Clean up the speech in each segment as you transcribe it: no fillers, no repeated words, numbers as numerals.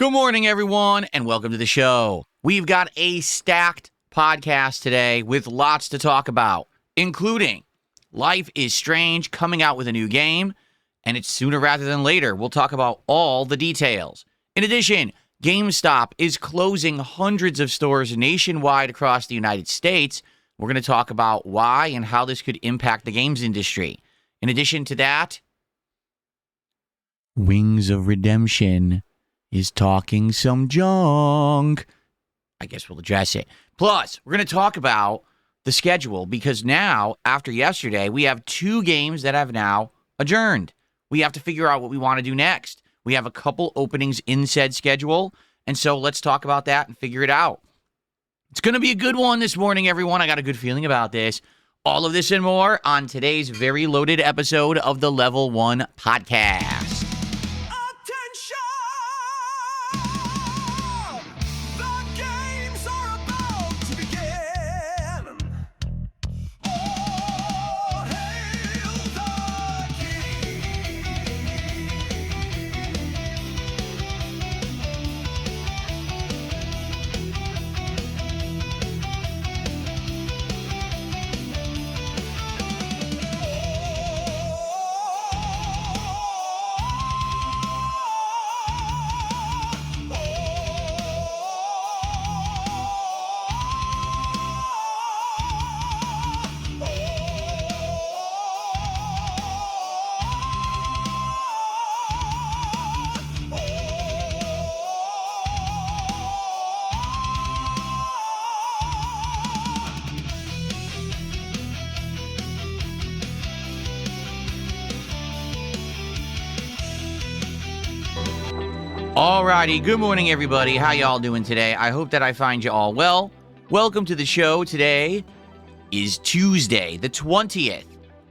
Good morning, everyone, and welcome to the show. We've got a stacked podcast today with lots to talk about, including Life is Strange coming out with a new game, and it's sooner rather than later. We'll talk about all the details. In addition, Gamestop is closing hundreds of stores nationwide across the United States. We're going to talk about why and how this could impact the games industry. In addition to that, Wings of Redemption is talking some junk. I guess we'll address it. Plus, we're going to talk about the schedule because now, after yesterday, we have 2 games that have now adjourned. We have to figure out what we want to do next. We have a couple openings in said schedule, and so let's talk about that and figure it out. It's going to be a good one this morning, everyone. I got a good feeling about this. All of this and more on today's very loaded episode of the Level 1 Podcast. Alrighty, good morning, everybody. How y'all doing today? I hope that I find you all well. Welcome to the show. Today is Tuesday, the 20th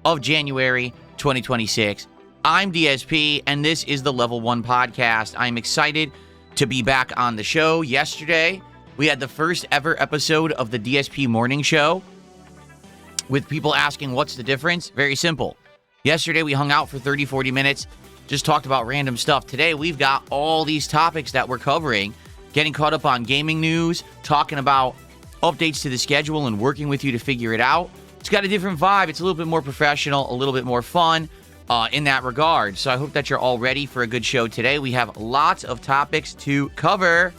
of January, 2026. I'm DSP, and this is the Level 1 Podcast. I'm excited to be back on the show. Yesterday, we had the first ever episode of the DSP Morning Show with people asking what's the difference. Very simple. Yesterday, we hung out for 30, 40 minutes. Just talked about random stuff. Today, we've got all these topics that we're covering, getting caught up on gaming news, talking about updates to the schedule and working with you to figure it out. It's got a different vibe. It's a little bit more professional, a little bit more fun in that regard. So I hope that you're all ready for a good show today. We have lots of topics to cover.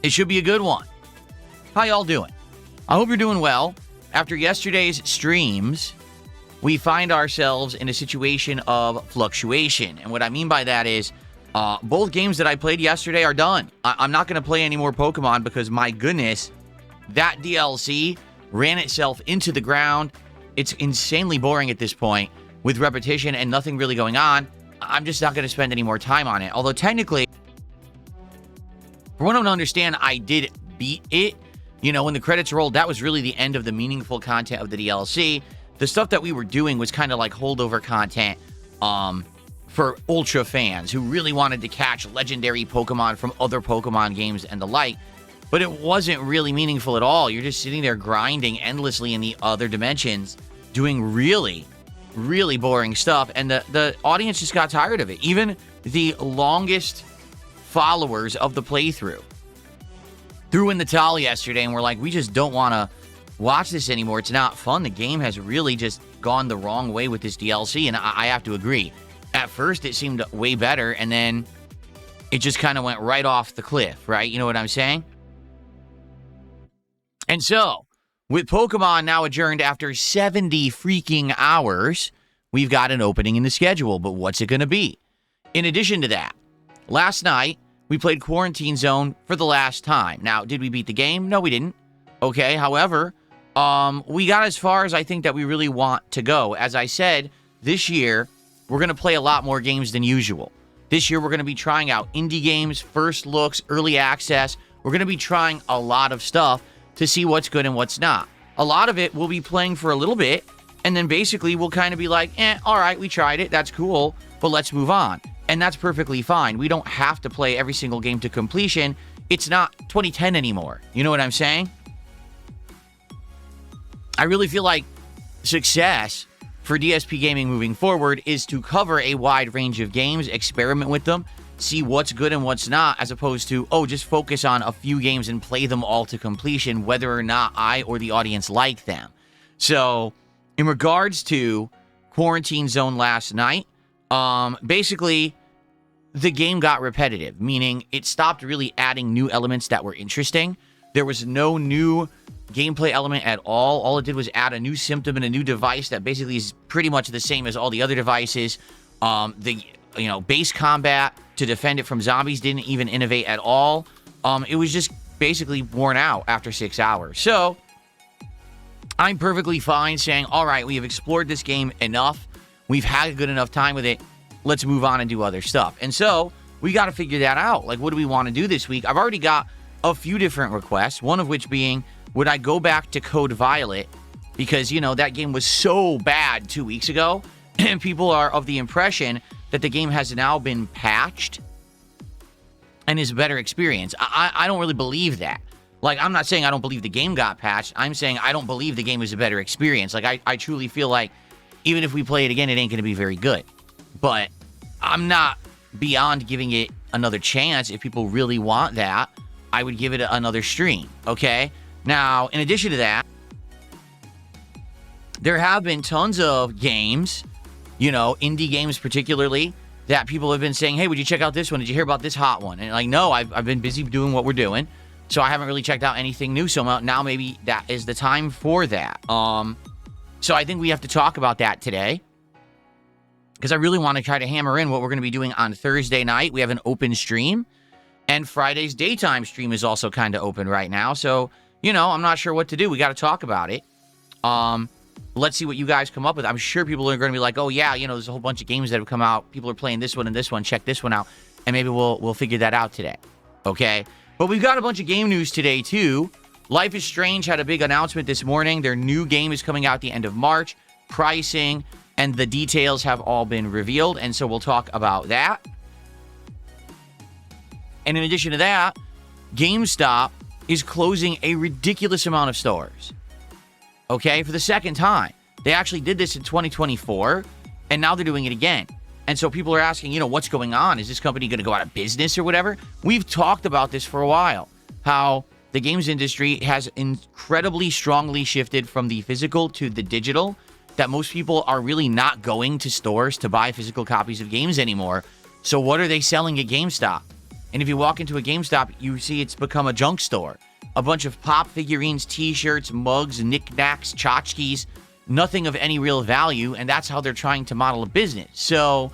It should be a good one. How y'all doing? I hope you're doing well. After yesterday's streams, we find ourselves in a situation of fluctuation. And what I mean by that is both games that I played yesterday are done. I'm not going to play any more Pokemon because, my goodness, that DLC ran itself into the ground. It's insanely boring at this point with repetition and nothing really going on. I'm just not going to spend any more time on it. Although technically, for one to understand, I did beat it. You know, when the credits rolled, that was really the end of the meaningful content of the DLC. The stuff that we were doing was kind of like holdover content for Ultra fans who really wanted to catch legendary Pokemon from other Pokemon games and the like. But it wasn't really meaningful at all. You're just sitting there grinding endlessly in the other dimensions, doing really, really boring stuff. And the audience just got tired of it. Even the longest followers of the playthrough threw in the towel yesterday and were like, we just don't want to watch this anymore. It's not fun. The game has really just gone the wrong way with this DLC, and I have to agree. At first, it seemed way better, and then it just kind of went right off the cliff, right? You know what I'm saying? And so, with Pokemon now adjourned after 70 freaking hours, we've got an opening in the schedule, but what's it going to be? In addition to that, last night, we played Quarantine Zone for the last time. Now, did we beat the game? No, we didn't. Okay, however, we got as far as I think that we really want to go. As I said, this year, we're going to play a lot more games than usual. This year, we're going to be trying out indie games, first looks, early access. We're going to be trying a lot of stuff to see what's good and what's not. A lot of it we'll be playing for a little bit, and then basically we'll kind of be like, all right, we tried it. That's cool, but let's move on. And that's perfectly fine. We don't have to play every single game to completion. It's not 2010 anymore. You know what I'm saying? I really feel like success for DSPGaming moving forward is to cover a wide range of games, experiment with them, see what's good and what's not, as opposed to, oh, just focus on a few games and play them all to completion, whether or not I or the audience like them. So, in regards to Quarantine Zone last night, basically, the game got repetitive, meaning it stopped really adding new elements that were interesting. There was no new gameplay element at all. All it did was add a new symptom and a new device that basically is pretty much the same as all the other devices. The base combat to defend it from zombies didn't even innovate at all. It was just basically worn out after 6 hours. So I'm perfectly fine saying, all right, we have explored this game enough. We've had a good enough time with it. Let's move on and do other stuff. And so we got to figure that out. Like, what do we want to do this week? I've already got a few different requests, one of which being, would I go back to Code Violet? Because, that game was so bad 2 weeks ago, and people are of the impression that the game has now been patched and is a better experience. I don't really believe that. Like, I'm not saying I don't believe the game got patched. I'm saying I don't believe the game is a better experience. Like, I truly feel like even if we play it again, it ain't going to be very good. But I'm not beyond giving it another chance. If people really want that, I would give it another stream, okay? Now, in addition to that, there have been tons of games, indie games particularly, that people have been saying, hey, would you check out this one? Did you hear about this hot one? And like, no, I've been busy doing what we're doing, so I haven't really checked out anything new. So now maybe that is the time for that. So I think we have to talk about that today, because I really want to try to hammer in what we're going to be doing on Thursday night. We have an open stream, and Friday's daytime stream is also kind of open right now. So, I'm not sure what to do. We got to talk about it. Let's see what you guys come up with. I'm sure people are going to be like, oh, yeah, there's a whole bunch of games that have come out. People are playing this one and this one. Check this one out. And maybe we'll figure that out today. Okay? But we've got a bunch of game news today, too. Life is Strange had a big announcement this morning. Their new game is coming out at the end of March. Pricing and the details have all been revealed. And so we'll talk about that. And in addition to that, Gamestop is closing a ridiculous amount of stores. Okay, for the second time. They actually did this in 2024, and now they're doing it again. And so people are asking, what's going on? Is this company going to go out of business or whatever? We've talked about this for a while, how the games industry has incredibly strongly shifted from the physical to the digital, that most people are really not going to stores to buy physical copies of games anymore. So what are they selling at GameStop? And if you walk into a GameStop, you see it's become a junk store. A bunch of pop figurines, t-shirts, mugs, knickknacks, tchotchkes, nothing of any real value, and that's how they're trying to model a business. So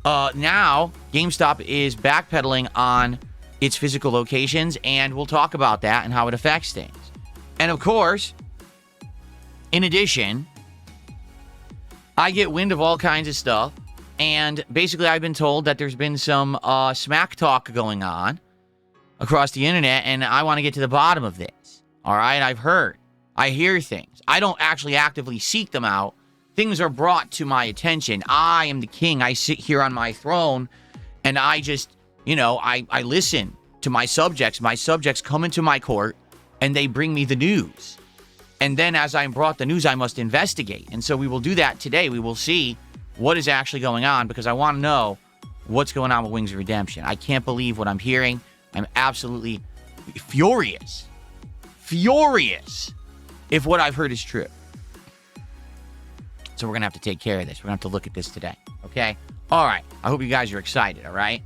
now GameStop is backpedaling on its physical locations, and we'll talk about that and how it affects things. And of course, in addition, I get wind of all kinds of stuff, and basically I've been told that there's been some smack talk going on across the internet, and I want to get to the bottom of this. All right, I hear things. I don't actually actively seek them out. Things are brought to my attention. I am the king. I sit here on my throne, and I just, I listen to my subjects. My subjects come into my court, and they bring me the news. And then as I'm brought the news, I must investigate. And so we will do that today. We will see what is actually going on, because I want to know what's going on with Wings of Redemption. I can't believe what I'm hearing. I'm absolutely furious if what I've heard is true. So we're going to have to take care of this. We're going to have to look at this today. Okay? All right. I hope you guys are excited. All right?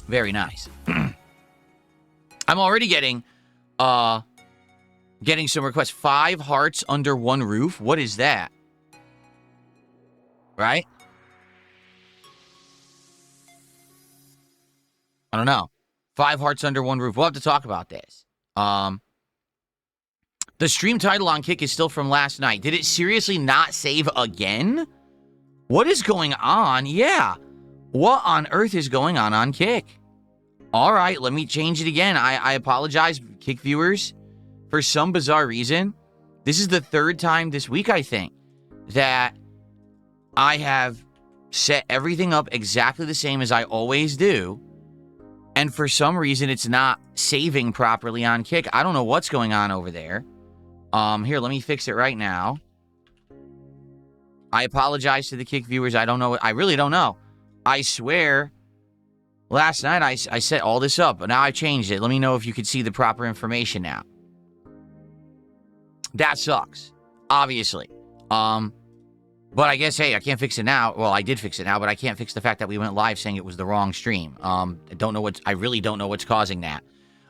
Very nice. I'm already getting some requests. 5 hearts under one roof. What is that? Right? I don't know. 5 hearts under one roof. We'll have to talk about this. The stream title on Kick is still from last night. Did it seriously not save again? What is going on? Yeah. What on earth is going on Kick? All right, let me change it again. I apologize, Kick viewers. For some bizarre reason, this is the 3rd time this week, I think, that I have set everything up exactly the same as I always do. And for some reason, it's not saving properly on Kick. I don't know what's going on over there. Here, let me fix it right now. I apologize to the Kick viewers. I don't know. I really don't know. I swear, last night I set all this up, but now I changed it. Let me know if you could see the proper information now. That sucks, obviously. But I guess, hey, I can't fix it now. Well, I did fix it now, but I can't fix the fact that we went live saying it was the wrong stream. I really don't know what's causing that.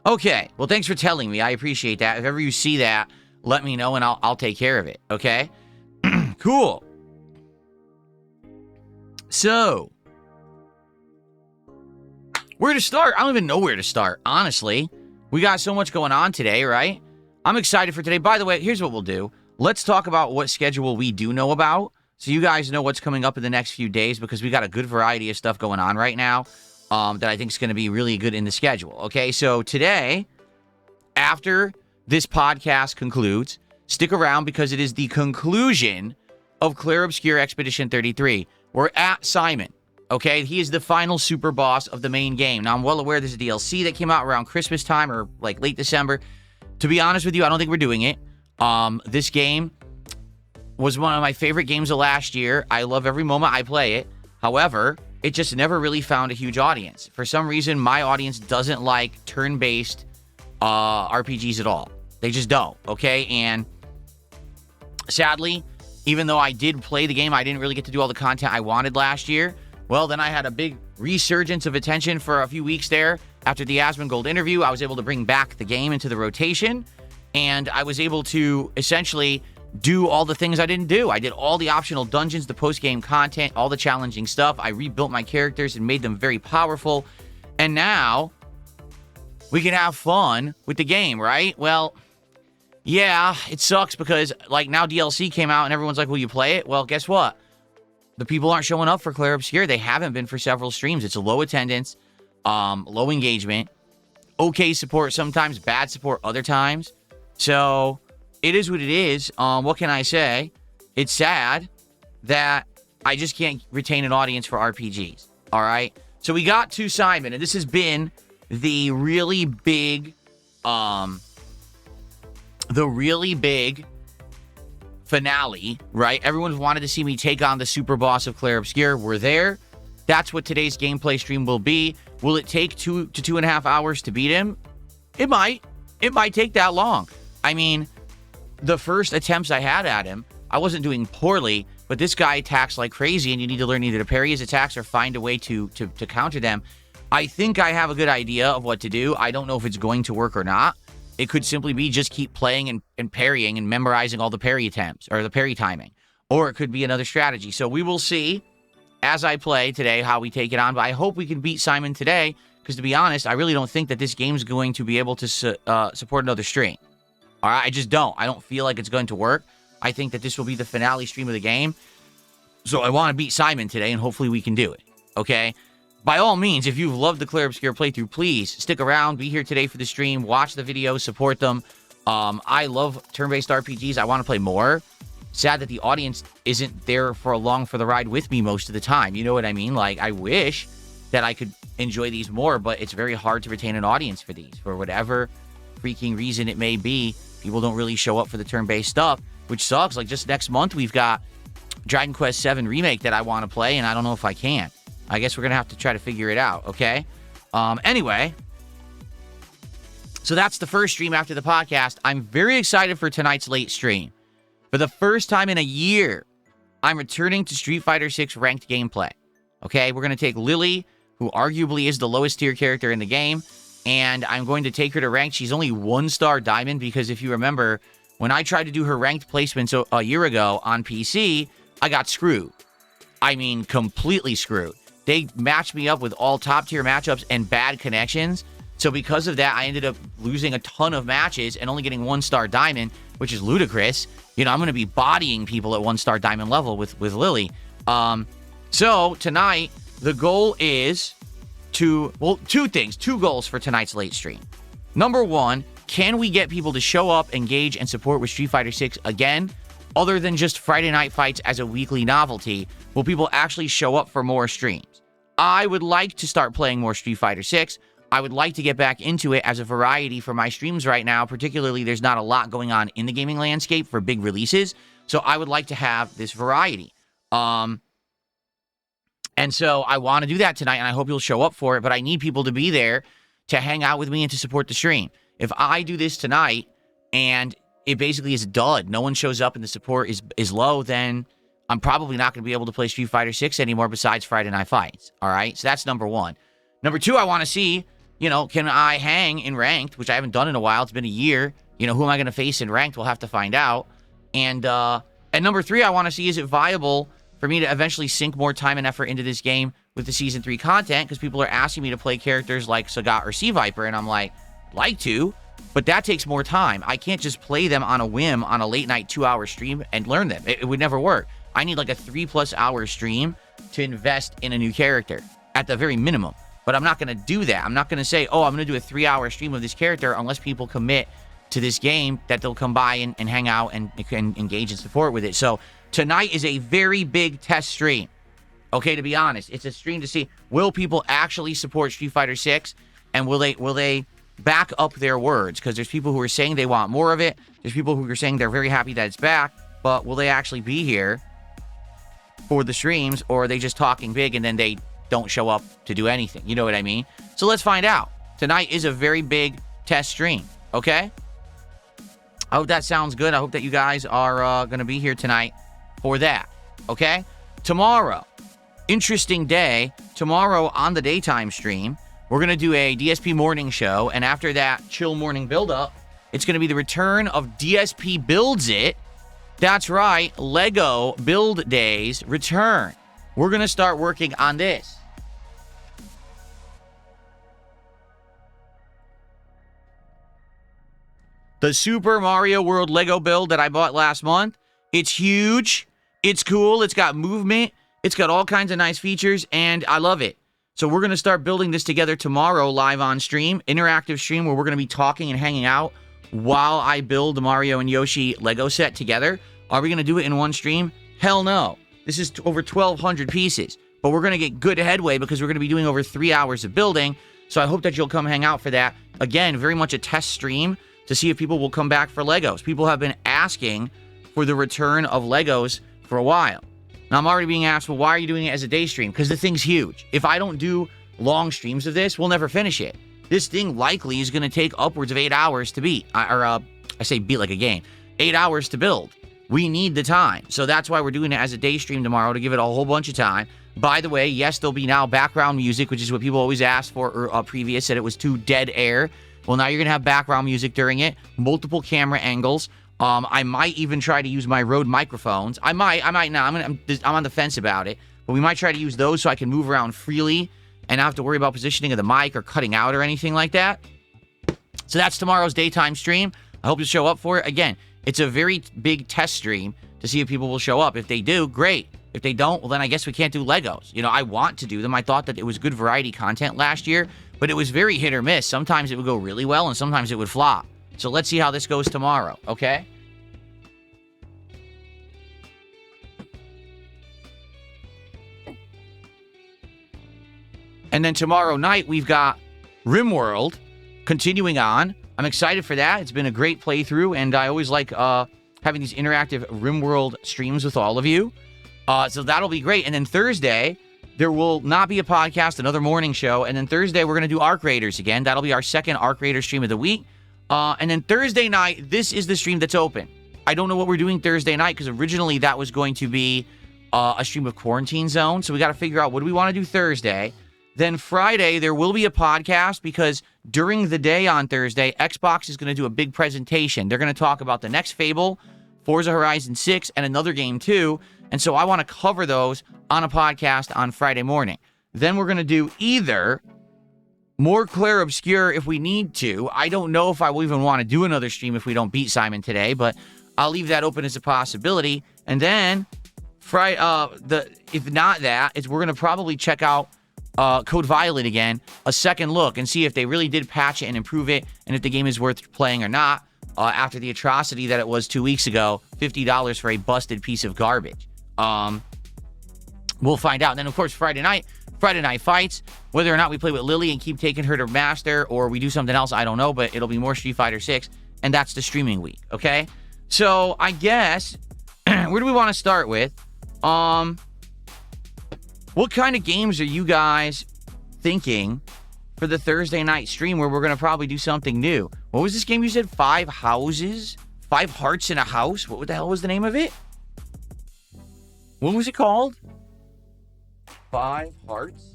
Okay, well, thanks for telling me. I appreciate that. If ever you see that, let me know and I'll take care of it, okay? Cool. So, where to start? I don't even know where to start, honestly. We got so much going on today, right? I'm excited for today. By the way, here's what we'll do. Let's talk about what schedule we do know about, so you guys know what's coming up in the next few days, because we got a good variety of stuff going on right now that I think is going to be really good in the schedule. Okay, so today, after this podcast concludes, stick around because it is the conclusion of Clair Obscur Expedition 33. We're at Simon. Okay, he is the final super boss of the main game. Now, I'm well aware there's a DLC that came out around Christmas time or like late December. To be honest with you, I don't think we're doing it. This game was one of my favorite games of last year. I love every moment I play it. However, it just never really found a huge audience. For some reason, my audience doesn't like turn-based RPGs at all. They just don't, okay? And sadly, even though I did play the game, I didn't really get to do all the content I wanted last year. Well, then I had a big resurgence of attention for a few weeks there. After the Asmongold interview, I was able to bring back the game into the rotation, and I was able to essentially do all the things I didn't do. I did all the optional dungeons, the post-game content, all the challenging stuff. I rebuilt my characters and made them very powerful. And now we can have fun with the game, right? Well, yeah, it sucks because like now DLC came out and everyone's like, will you play it? Well, guess what? The people aren't showing up for Clair Obscur. They haven't been for several streams. It's a low attendance, low engagement, okay support sometimes, bad support other times. So it is what it is. What can I say? It's sad that I just can't retain an audience for RPGs. All right. So we got to Simon, and this has been the really big finale, right? Everyone's wanted to see me take on the super boss of Clair Obscur. We're there. That's what today's gameplay stream will be. Will it take 2 to 2.5 hours to beat him? It might. It might take that long. I mean, the first attempts I had at him, I wasn't doing poorly, but this guy attacks like crazy, and you need to learn either to parry his attacks or find a way to counter them. I think I have a good idea of what to do. I don't know if it's going to work or not. It could simply be just keep playing and parrying and memorizing all the parry attempts or the parry timing. Or it could be another strategy. So we will see as I play today how we take it on. But I hope we can beat Simon today, because to be honest, I really don't think that this game's going to be able to support another stream. All right, I just don't. I don't feel like it's going to work. I think that this will be the finale stream of the game. So I want to beat Simon today, and hopefully we can do it. Okay? By all means, if you've loved the Clair Obscur playthrough, please stick around. Be here today for the stream. Watch the videos. Support them. I love turn-based RPGs. I want to play more. Sad that the audience isn't there for along for the ride with me most of the time. You know what I mean? Like, I wish that I could enjoy these more, but it's very hard to retain an audience for these. For whatever freaking reason it may be, people don't really show up for the turn-based stuff, which sucks. Like, just next month, we've got Dragon Quest VII Remake that I want to play, and I don't know if I can. I guess we're going to have to try to figure it out, okay? Anyway, so that's the first stream after the podcast. I'm very excited for tonight's late stream. For the first time in a year, I'm returning to Street Fighter 6 ranked gameplay. Okay, we're going to take Lily, who arguably is the lowest tier character in the game, and I'm going to take her to ranked. She's only 1-star diamond because if you remember, when I tried to do her ranked placements a year ago on PC, I got screwed. I mean, completely screwed. They matched me up with all top-tier matchups and bad connections. So because of that, I ended up losing a ton of matches and only getting 1-star diamond, which is ludicrous. You know, I'm going to be bodying people at 1-star diamond level with Lily. So tonight, the goal is two things. 2 goals for tonight's late stream. Number 1, can we get people to show up, engage, and support with Street Fighter 6 again? Other than just Friday night fights as a weekly novelty, will people actually show up for more streams? I would like to start playing more Street Fighter 6. I would like to get back into it as a variety for my streams right now. Particularly, there's not a lot going on in the gaming landscape for big releases. So I would like to have this variety. And so I want to do that tonight, and I hope you'll show up for it, but I need people to be there to hang out with me and to support the stream. If I do this tonight and it basically is a dud, no one shows up and the support is low, then I'm probably not going to be able to play Street Fighter 6 anymore besides Friday Night Fights. All right? So that's number one. Number two, I want to see, can I hang in ranked, which I haven't done in a while. It's been a year. Who am I going to face in ranked? We'll have to find out. And number three, I want to see, is it viable for me to eventually sink more time and effort into this game with the Season 3 content? Because people are asking me to play characters like Sagat or Sea Viper, and I'm like to, but that takes more time. I can't just play them on a whim on a late-night 2-hour stream and learn them. It would never work. I need like a 3+ hour stream to invest in a new character at the very minimum. But I'm not going to do that. I'm not going to say, I'm going to do a 3-hour stream of this character unless people commit to this game that they'll come by and hang out and engage and support with it. So tonight is a very big test stream. Okay, to be honest, it's a stream to see, will people actually support Street Fighter 6, and will they back up their words? Because there's people who are saying they want more of it. There's people who are saying they're very happy that it's back, but will they actually be here for the streams, or are they just talking big and then they don't show up to do anything? You know what I mean? So let's find out. Tonight is a very big test stream, okay? I hope that sounds good. I hope that you guys are going to be here tonight for that, okay? Tomorrow, interesting day. Tomorrow on the daytime stream, we're going to do a DSP morning show, and after that chill morning build-up, it's going to be the return of DSP Builds It. That's right, Lego Build Days return. We're going to start working on this. The Super Mario World Lego build that I bought last month, it's huge, it's cool, it's got movement, it's got all kinds of nice features, and I love it. So we're going to start building this together tomorrow live on stream, interactive stream where we're going to be talking and hanging out while I build the Mario and Yoshi Lego set together. Are we going to do it in one stream? Hell no. This is over 1,200 pieces, but we're going to get good headway because we're going to be doing over 3 hours of building, so I hope that you'll come hang out for that. Again, very much a test stream to see if people will come back for Legos. People have been asking for the return of Legos for a while. Now, I'm already being asked, well, why are you doing it as a day stream? Because the thing's huge. If I don't do long streams of this, we'll never finish it. This thing likely is going to take upwards of 8 hours to beat. I say beat like a game. 8 hours to build. We need the time. So that's why we're doing it as a day stream tomorrow, to give it a whole bunch of time. By the way, yes, there'll be now background music, which is what people always asked for, or previous said it was too dead air. Well, now you're going to have background music during it, multiple camera angles. I might even try to use my Rode microphones. I might not. I'm on the fence about it. But we might try to use those so I can move around freely and not have to worry about positioning of the mic or cutting out or anything like that. So that's tomorrow's daytime stream. I hope you show up for it. Again, it's a very big test stream to see if people will show up. If they do, great. If they don't, well, then I guess we can't do Legos. I want to do them. I thought that it was good variety content last year, but it was very hit or miss. Sometimes it would go really well, and sometimes it would flop. So let's see how this goes tomorrow, okay? And then tomorrow night, we've got RimWorld continuing on. I'm excited for that. It's been a great playthrough, and I always like having these interactive RimWorld streams with all of you. So that'll be great. And then Thursday, there will not be a podcast, another morning show. And then Thursday, we're going to do Arc Raiders again. That'll be our second Arc Raider stream of the week. And then Thursday night, this is the stream that's open. I don't know what we're doing Thursday night, because originally that was going to be a stream of Quarantine Zone. So we got to figure out, what do we want to do Thursday? Then Friday, there will be a podcast, because during the day on Thursday, Xbox is going to do a big presentation. They're going to talk about the next Fable, Forza Horizon 6, and another game too. And so I want to cover those on a podcast on Friday morning. Then we're going to do either more Claire Obscure if we need to. I don't know if I will even want to do another stream if we don't beat Simon today, but I'll leave that open as a possibility. And then if not that, we're going to probably check out Code Violet again, a second look, and see if they really did patch it and improve it, and if the game is worth playing or not, after the atrocity that it was 2 weeks ago, $50 for a busted piece of garbage. We'll find out. And then, of course, Friday night fights. Whether or not we play with Lily and keep taking her to Master, or we do something else, I don't know, but it'll be more Street Fighter 6, and that's the streaming week, okay? So, I guess, where do we want to start with? What kind of games are you guys thinking for the Thursday night stream where we're going to probably do something new? What was this game you said? 5 houses? 5 hearts in a house? What the hell was the name of it? What was it called? 5 hearts?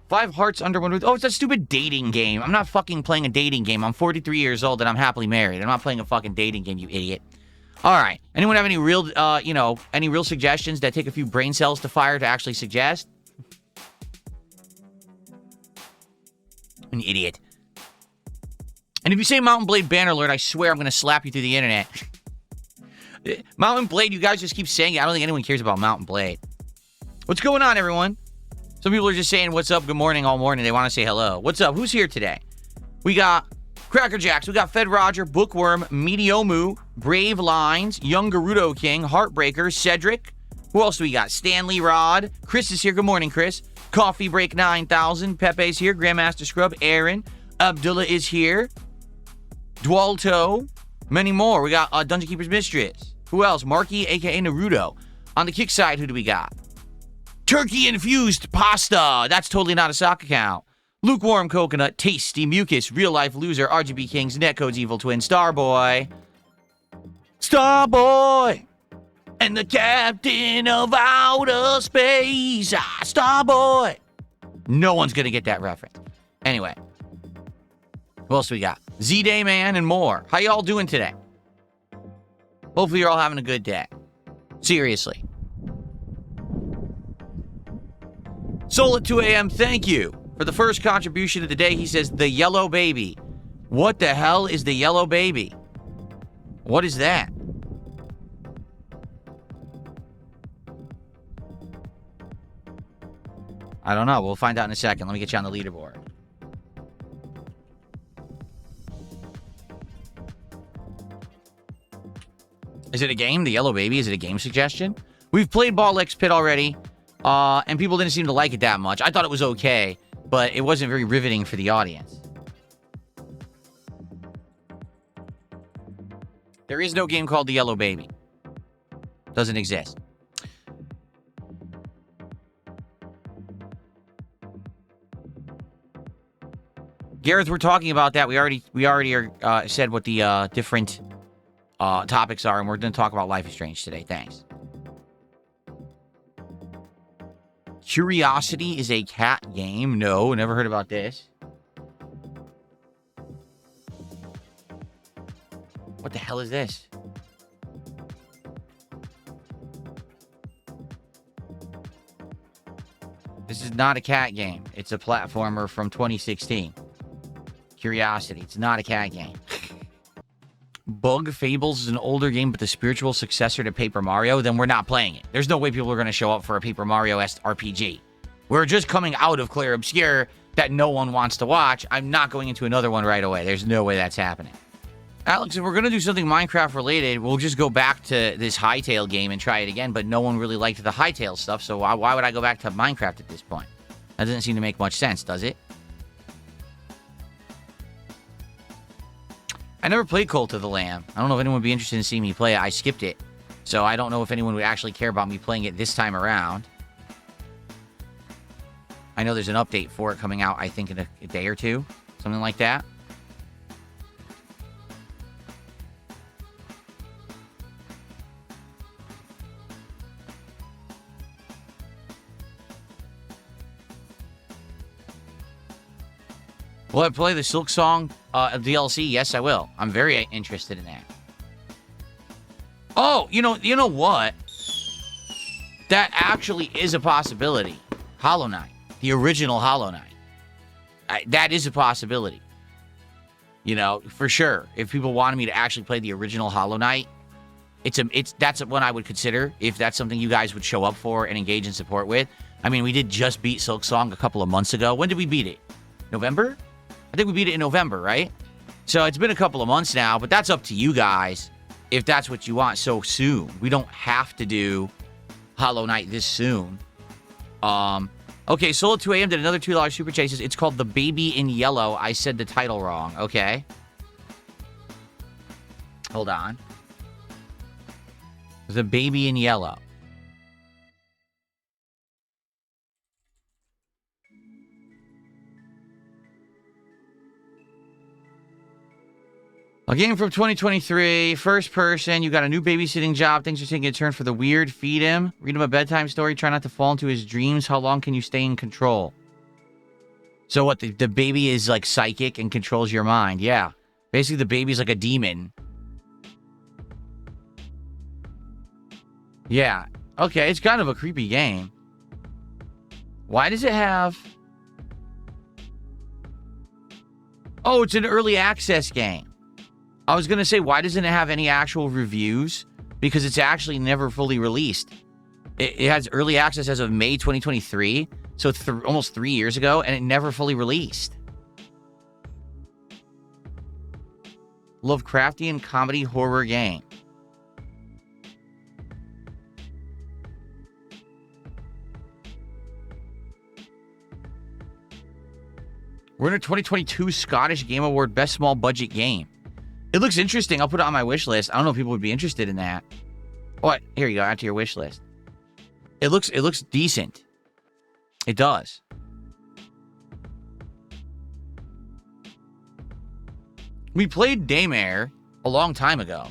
5 hearts under one roof. Oh, it's a stupid dating game. I'm not fucking playing a dating game. I'm 43 years old and I'm happily married. I'm not playing a fucking dating game, you idiot. All right. Anyone have any real, any real suggestions that take a few brain cells to fire to actually suggest? An idiot. And if you say Mountain Blade banner alert, I swear I'm going to slap you through the internet. Mountain Blade, you guys just keep saying it. I don't think anyone cares about Mountain Blade. What's going on, everyone? Some people are just saying, what's up, good morning, all morning. They want to say hello. What's up? Who's here today? We got Cracker Jacks. We got Fed Roger, Bookworm, Mediomu, Brave Lines, Young Gerudo King, Heartbreaker, Cedric. Who else do we got? Stanley Rod. Chris is here. Good morning, Chris. Coffee Break 9000. Pepe's here. Grandmaster Scrub. Aaron. Abdullah is here. Dwalto. Many more. We got Dungeon Keeper's Mistress. Who else? Marky, a.k.a. Naruto. On the kick side, who do we got? Turkey-infused pasta. That's totally not a sock account. Lukewarm Coconut, Tasty Mucus, Real Life Loser, RGB Kings, Netcode's Evil Twin, Starboy. Starboy! And the captain of outer space. Starboy! No one's gonna get that reference. Anyway. Who else we got? Z-Day Man and more. How y'all doing today? Hopefully you're all having a good day. Seriously. Soul at 2 a.m., thank you for the first contribution of the day. He says, the yellow baby. What the hell is the yellow baby? What is that? I don't know. We'll find out in a second. Let me get you on the leaderboard. Is it a game? The yellow baby? Is it a game suggestion? We've played Ball X Pit already. And people didn't seem to like it that much. I thought it was okay, but it wasn't very riveting for the audience. There is no game called The Yellow Baby. Doesn't exist. Gareth, we're talking about that. We already said what the different topics are, and we're going to talk about Life is Strange today. Thanks. Curiosity is a cat game. No, never heard about this. What the hell is this? This is not a cat game. It's a platformer from 2016. Curiosity. It's not a cat game. Bug Fables is an older game, but the spiritual successor to Paper Mario, then we're not playing it. There's no way people are going to show up for a Paper Mario-esque RPG. We're just coming out of Clair Obscur that no one wants to watch. I'm not going into another one right away. There's no way that's happening. Alex, if we're going to do something Minecraft-related, we'll just go back to this Hytale game and try it again, but no one really liked the Hytale stuff, so why would I go back to Minecraft at this point? That doesn't seem to make much sense, does it? I never played Cult of the Lamb. I don't know if anyone would be interested in seeing me play it. I skipped it. So I don't know if anyone would actually care about me playing it this time around. I know there's an update for it coming out, I think, in a day or two. Something like that. Will I play the Silk Song DLC? Yes, I will. I'm very interested in that. Oh, you know what? That actually is a possibility. Hollow Knight. The original Hollow Knight. That is a possibility. You know, for sure. If people wanted me to actually play the original Hollow Knight, that's one I would consider if that's something you guys would show up for and engage in support with. I mean, we did just beat Silk Song a couple of months ago. When did we beat it? November? I think we beat it in November, right? So it's been a couple of months now, but that's up to you guys if that's what you want so soon. We don't have to do Hollow Knight this soon. Okay, Soul at 2 a.m. did another $2 super chases. It's called The Baby in Yellow. I said the title wrong. Okay. Hold on. The Baby in Yellow. A game from 2023, first person. You got a new babysitting job. Things are taking a turn for the weird. Feed him. Read him a bedtime story. Try not to fall into his dreams. How long can you stay in control? So what, the baby is like psychic and controls your mind. Yeah. Basically, the baby's like a demon. Yeah. Okay, it's kind of a creepy game. Why does it have... Oh, it's an early access game. I was going to say, why doesn't it have any actual reviews? Because it's actually never fully released. It has early access as of May 2023, so almost 3 years ago, and it never fully released. Lovecraftian comedy horror game. We're in a 2022 Scottish Game Award Best Small Budget Game. It looks interesting. I'll put it on my wish list. I don't know if people would be interested in that. What? Here you go. Add to your wish list. It looks decent. It does. We played Daymare a long time ago.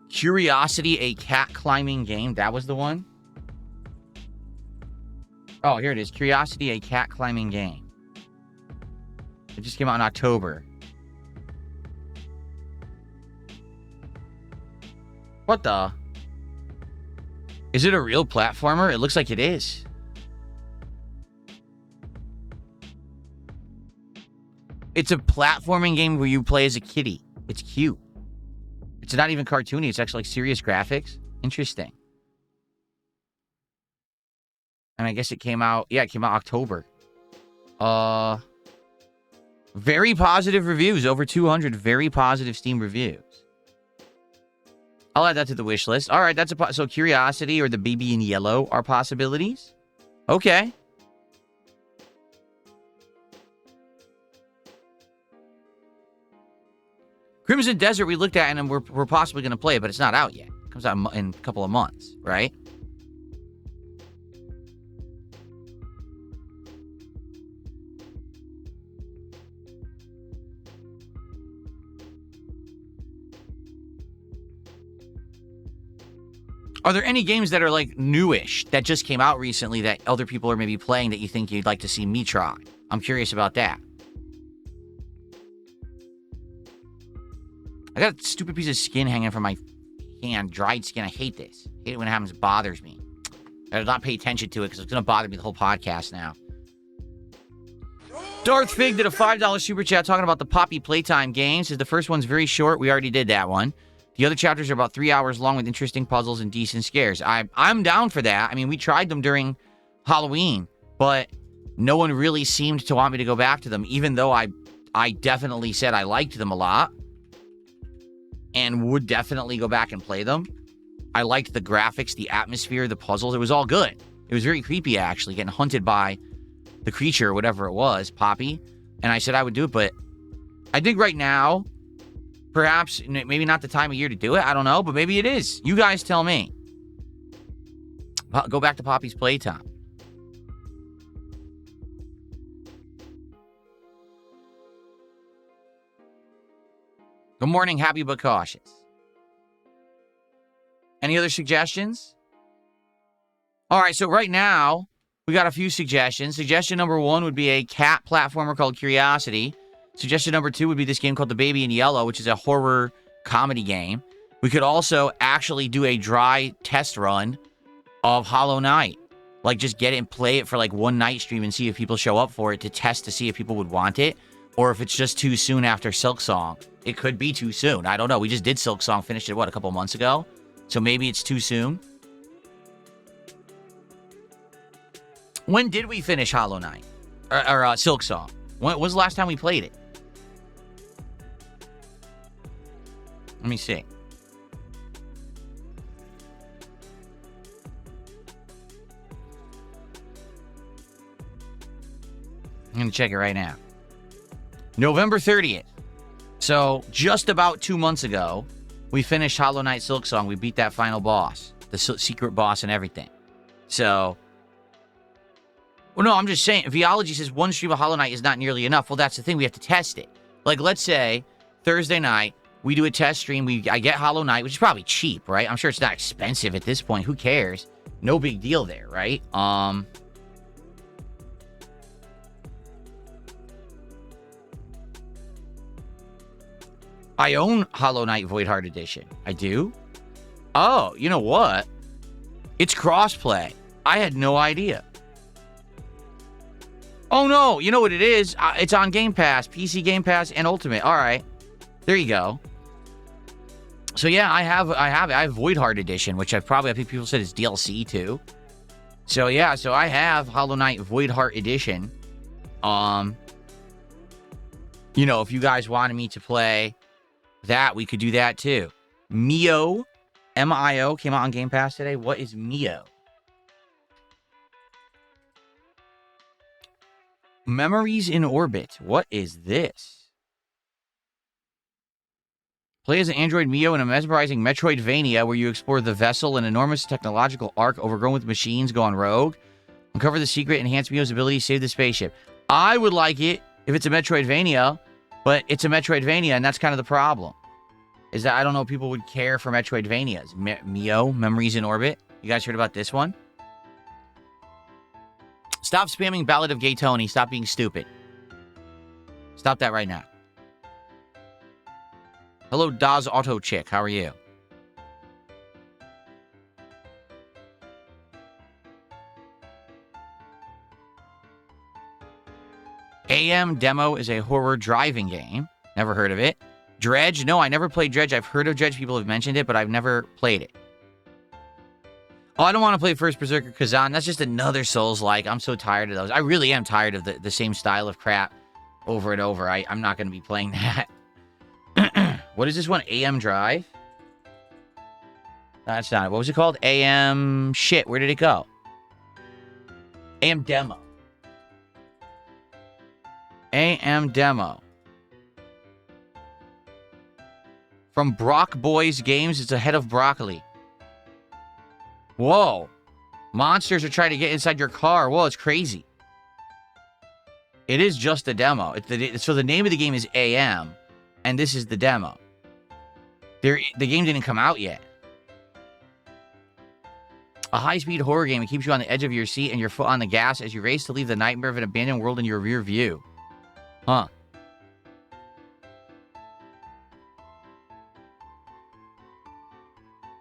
Curiosity, a cat climbing game. That was the one? Oh, here it is. Curiosity, a cat climbing game. It just came out in October. What the? Is it a real platformer? It looks like it is. It's a platforming game where you play as a kitty. It's cute. It's not even cartoony. It's actually like serious graphics. Interesting. And I guess it came out... Yeah, it came out October. Very positive reviews. Over 200 very positive Steam reviews. I'll add that to the wish list. All right, that's so Curiosity or the Baby in Yellow are possibilities. Okay. Crimson Desert we looked at and we're possibly going to play it, but it's not out yet. It comes out in a couple of months, right? Are there any games that are like newish that just came out recently that other people are maybe playing that you think you'd like to see me try? I'm curious about that. I got a stupid piece of skin hanging from my hand. Dried skin. I hate this. I hate it when it happens. It bothers me. I did not pay attention to it because it's going to bother me the whole podcast now. Darth Fig did a $5 super chat talking about the Poppy Playtime games. Says the first one's very short. We already did that one. The other chapters are about 3 hours long with interesting puzzles and decent scares. I'm down for that. I mean, we tried them during Halloween, but no one really seemed to want me to go back to them, even though I definitely said I liked them a lot and would definitely go back and play them. I liked the graphics, the atmosphere, the puzzles. It was all good. It was very creepy, actually, getting hunted by the creature or whatever it was, Poppy. And I said I would do it, but I think right now... Perhaps, maybe not the time of year to do it. I don't know, but maybe it is. You guys tell me. Go back to Poppy's Playtime. Good morning, happy but cautious. Any other suggestions? All right, so right now, we got a few suggestions. Suggestion number 1 would be a cat platformer called Curiosity. Suggestion number 2 would be this game called The Baby in Yellow, which is a horror comedy game. We could also actually do a dry test run of Hollow Knight. Like, just get it and play it for, like, one night stream and see if people show up for it to test to see if people would want it. Or if it's just too soon after Silksong. It could be too soon. I don't know. We just did Silksong, finished it, a couple months ago? So maybe it's too soon. When did we finish Hollow Knight? Or Silksong? When was the last time we played it? Let me see. I'm going to check it right now. November 30th. So, just about 2 months ago, we finished Hollow Knight Silksong. We beat that final boss. The secret boss and everything. So, Well, no, I'm just saying, Viology says one stream of Hollow Knight is not nearly enough. Well, that's the thing. We have to test it. Like, let's say Thursday night, we do a test stream. I get Hollow Knight, which is probably cheap, right? I'm sure it's not expensive at this point. Who cares? No big deal there, right? I own Hollow Knight Void Heart Edition. I do? Oh, you know what? It's crossplay. I had no idea. Oh, no. You know what it is? It's on Game Pass. PC Game Pass and Ultimate. All right. There you go. So, yeah, I have Void Heart Edition, which I think people said is DLC, too. So, yeah. So, I have Hollow Knight Void Heart Edition. You know, if you guys wanted me to play that, we could do that, too. Mio, M-I-O, came out on Game Pass today. What is Mio? Memories in Orbit. What is this? Play as an android Mio in a mesmerizing Metroidvania where you explore the vessel, an enormous technological ark overgrown with machines gone rogue. Uncover the secret, enhance Mio's ability, save the spaceship. I would like it if it's a Metroidvania, but it's a Metroidvania, and that's kind of the problem. Is that I don't know if people would care for Metroidvanias. Mio, Memories in Orbit. You guys heard about this one? Stop spamming Ballad of Gay Tony. Stop being stupid. Stop that right now. Hello, Daz Auto Chick. How are you? AM Demo is a horror driving game. Never heard of it. Dredge. No, I never played Dredge. I've heard of Dredge. People have mentioned it, but I've never played it. Oh, I don't want to play First Berserker Kazan. That's just another Souls-like. I'm so tired of those. I really am tired of the same style of crap over and over. I'm not going to be playing that. What is this one? AM Drive? That's not it. What was it called? AM... Shit, where did it go? AM Demo. AM Demo. From Brock Boys Games. It's ahead of Broccoli. Whoa. Monsters are trying to get inside your car. Whoa, it's crazy. It is just a demo. So the name of the game is AM, and this is the demo. The game didn't come out yet. A high-speed horror game. It keeps you on the edge of your seat and your foot on the gas as you race to leave the nightmare of an abandoned world in your rear view. Huh.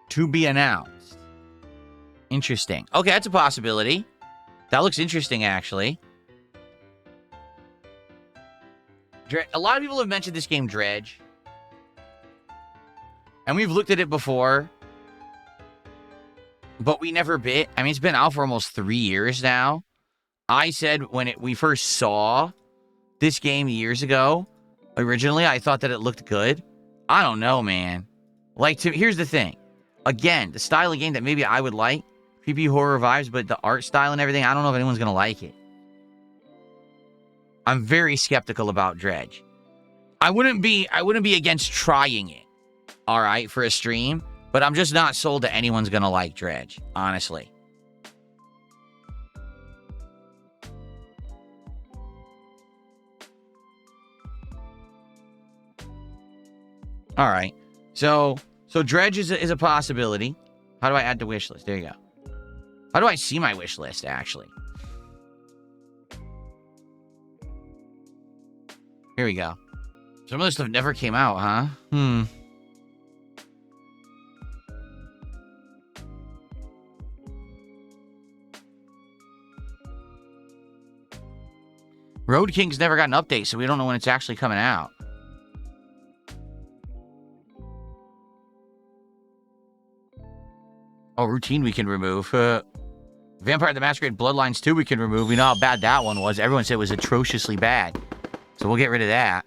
To be announced. Interesting. Okay, that's a possibility. That looks interesting, actually. A lot of people have mentioned this game, Dredge. And we've looked at it before. But we never bit. I mean, it's been out for almost 3 years now. I said when we first saw this game years ago, originally, I thought that it looked good. I don't know, man. Like, here's the thing. Again, the style of game that maybe I would like, creepy horror vibes, but the art style and everything, I don't know if anyone's going to like it. I'm very skeptical about Dredge. I wouldn't be against trying it, all right, for a stream, but I'm just not sold that anyone's going to like Dredge, honestly. All right. So Dredge is a possibility. How do I add to wish list? There you go. How do I see my wish list, actually? Here we go. Some of this stuff never came out, huh? Road King's never got an update, so we don't know when it's actually coming out. Oh, Routine we can remove. Vampire the Masquerade Bloodlines 2 we can remove. We know how bad that one was. Everyone said it was atrociously bad. So we'll get rid of that.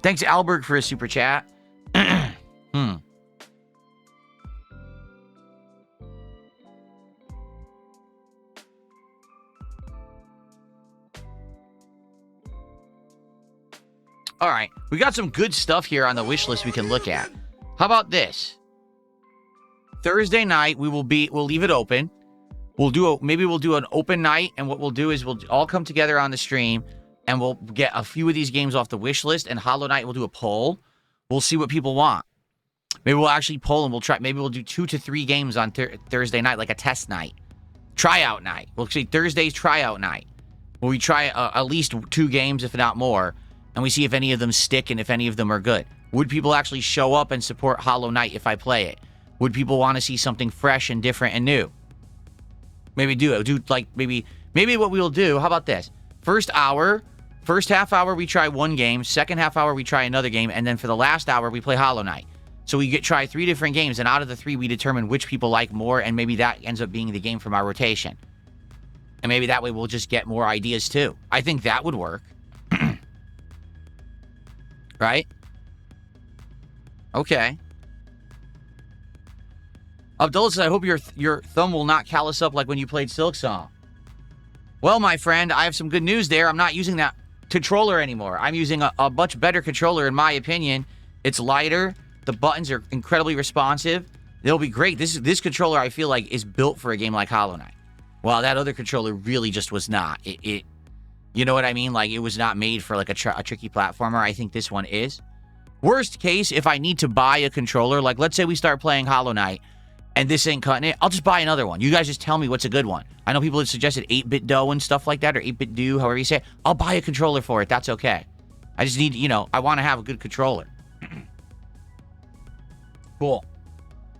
Thanks, Albert, for a super chat. All right. We got some good stuff here on the wish list we can look at. How about this? Thursday night, we'll leave it open. maybe we'll do an open night, and what we'll do is we'll all come together on the stream, and we'll get a few of these games off the wish list, and Hollow Knight, we'll do a poll. We'll see what people want. Maybe we'll actually poll, and we'll try. Maybe we'll do 2 to 3 games on Thursday night, like a test night. Tryout night. We'll say Thursday's tryout night, where we try at least 2 games, if not more, and we see if any of them stick and if any of them are good. Would people actually show up and support Hollow Knight if I play it? Would people want to see something fresh and different and new? Maybe maybe what we'll do, how about this? First half hour, we try 1 game. Second half hour, we try another game. And then for the last hour, we play Hollow Knight. So we try 3 different games. And out of the 3, we determine which people like more. And maybe that ends up being the game from our rotation. And maybe that way we'll just get more ideas too. I think that would work. Right? Okay. Abdullah says, I hope your thumb will not callous up like when you played Silksong. Well, my friend, I have some good news there. I'm not using that controller anymore. I'm using a much better controller, in my opinion. It's lighter. The buttons are incredibly responsive. They'll be great. This controller, I feel like, is built for a game like Hollow Knight. Well, that other controller really just was not. You know what I mean? Like, it was not made for like a tricky platformer. I think this one is. Worst case, if I need to buy a controller, like let's say we start playing Hollow Knight, and this ain't cutting it, I'll just buy another one. You guys just tell me what's a good one. I know people have suggested 8-bit dough and stuff like that, or 8-bit do, however you say it. I'll buy a controller for it. That's okay. I just need, I want to have a good controller. Cool.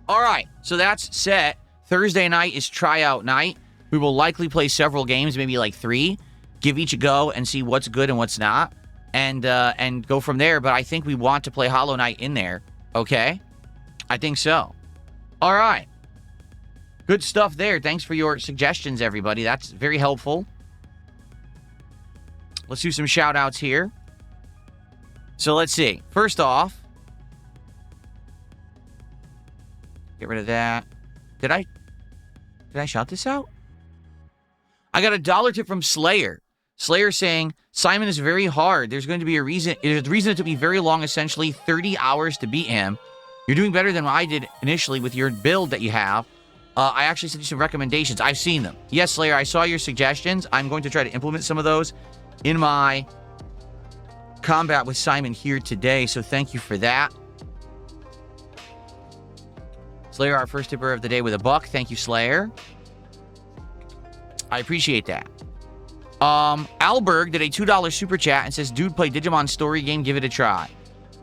All right, so that's set. Thursday night is tryout night. We will likely play several games, maybe like 3. Give each a go and see what's good and what's not, and go from there. But I think we want to play Hollow Knight in there. Okay? I think so. All right. Good stuff there. Thanks for your suggestions, everybody. That's very helpful. Let's do some shout-outs here. So let's see. First off, get rid of that. Did I shout this out? I got a $1 tip from Slayer. Slayer saying, Simon is very hard. There's going to be a reason. There's a reason it took me very long, essentially 30 hours to beat him. You're doing better than what I did initially with your build that you have. I actually sent you some recommendations. I've seen them. Yes, Slayer, I saw your suggestions. I'm going to try to implement some of those in my combat with Simon here today, so thank you for that. Slayer, our first tipper of the day with $1. Thank you, Slayer. I appreciate that. Alberg did a $2 super chat and says, dude, play Digimon story game, give it a try.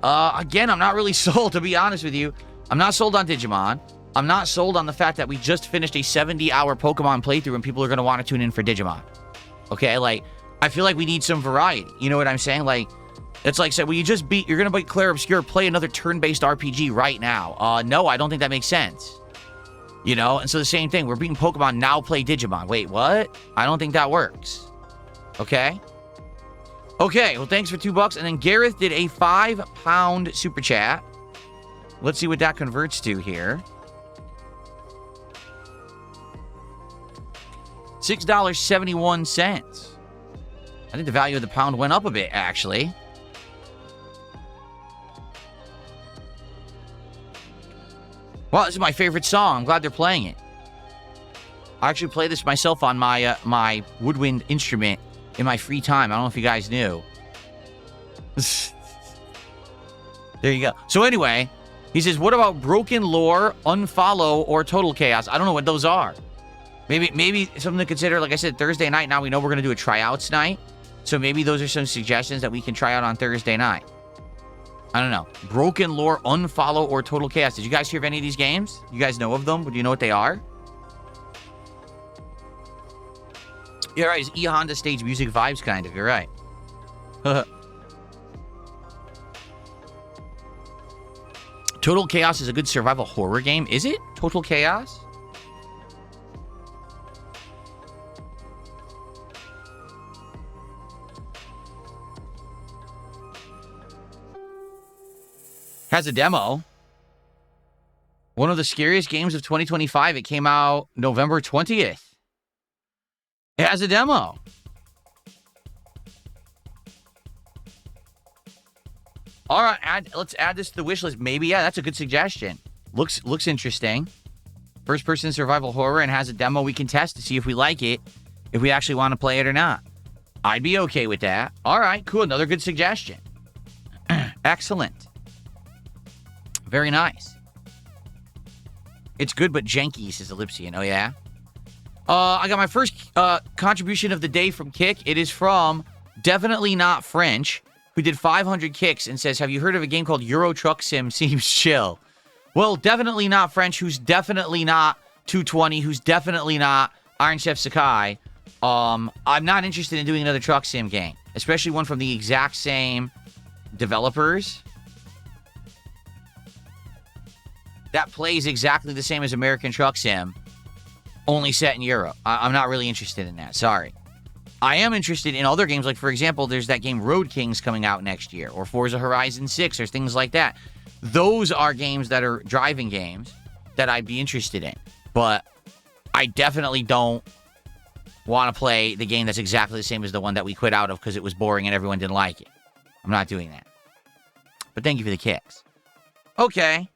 Again, I'm not really sold, to be honest with you. I'm not sold on Digimon. I'm not sold on the fact that we just finished a 70-hour Pokemon playthrough and people are going to want to tune in for Digimon. Okay, like, I feel like we need some variety. You know what I'm saying? Like, it's like, say, well, you're going to beat Claire Obscure, play another turn-based RPG right now. No, I don't think that makes sense. You know? And so the same thing, we're beating Pokemon, now play Digimon. Wait, what? I don't think that works. Okay? Okay, well, thanks for $2. And then Gareth did a £5 super chat. Let's see what that converts to here. $6.71. I think the value of the pound went up a bit, actually. Well, this is my favorite song. I'm glad they're playing it. I actually play this myself on my my woodwind instrument in my free time. I don't know if you guys knew. There you go. So anyway, he says, what about Broken Lore, Unfollow, or Total Chaos? I don't know what those are. Maybe something to consider. Like I said, Thursday night, now we know we're going to do a tryouts night. So maybe those are some suggestions that we can try out on Thursday night. I don't know. Broken Lore, Unfollow, or Total Chaos. Did you guys hear of any of these games? You guys know of them? Do you know what they are? You're right. It's E-Honda stage music vibes, kind of. You're right. Total Chaos is a good survival horror game. Is it? Total Chaos? Has a demo. One of the scariest games of 2025. It came out November 20th. It has a demo. All right, let's add this to the wish list. Maybe, yeah, that's a good suggestion. Looks interesting. first-person survival horror and has a demo we can test to see if we like it, if we actually want to play it or not. I'd be okay with that. All right, cool. Another good suggestion. Excellent. Very nice. It's good but janky, says Ellipsian. Oh, yeah? I got my first contribution of the day from Kick. It is from Definitely Not French, who did 500 kicks and says, have you heard of a game called Euro Truck Sim? Seems chill. Well, Definitely Not French, who's definitely not 220, who's definitely not Iron Chef Sakai. I'm not interested in doing another truck sim game, especially one from the exact same developers that plays exactly the same as American Truck Sim, only set in Europe. I'm not really interested in that. Sorry. I am interested in other games, like, for example, there's that game Road Kings coming out next year, or Forza Horizon 6, or things like that. Those are games that are driving games that I'd be interested in. But I definitely don't want to play the game that's exactly the same as the one that we quit out of because it was boring and everyone didn't like it. I'm not doing that. But thank you for the kicks. Okay.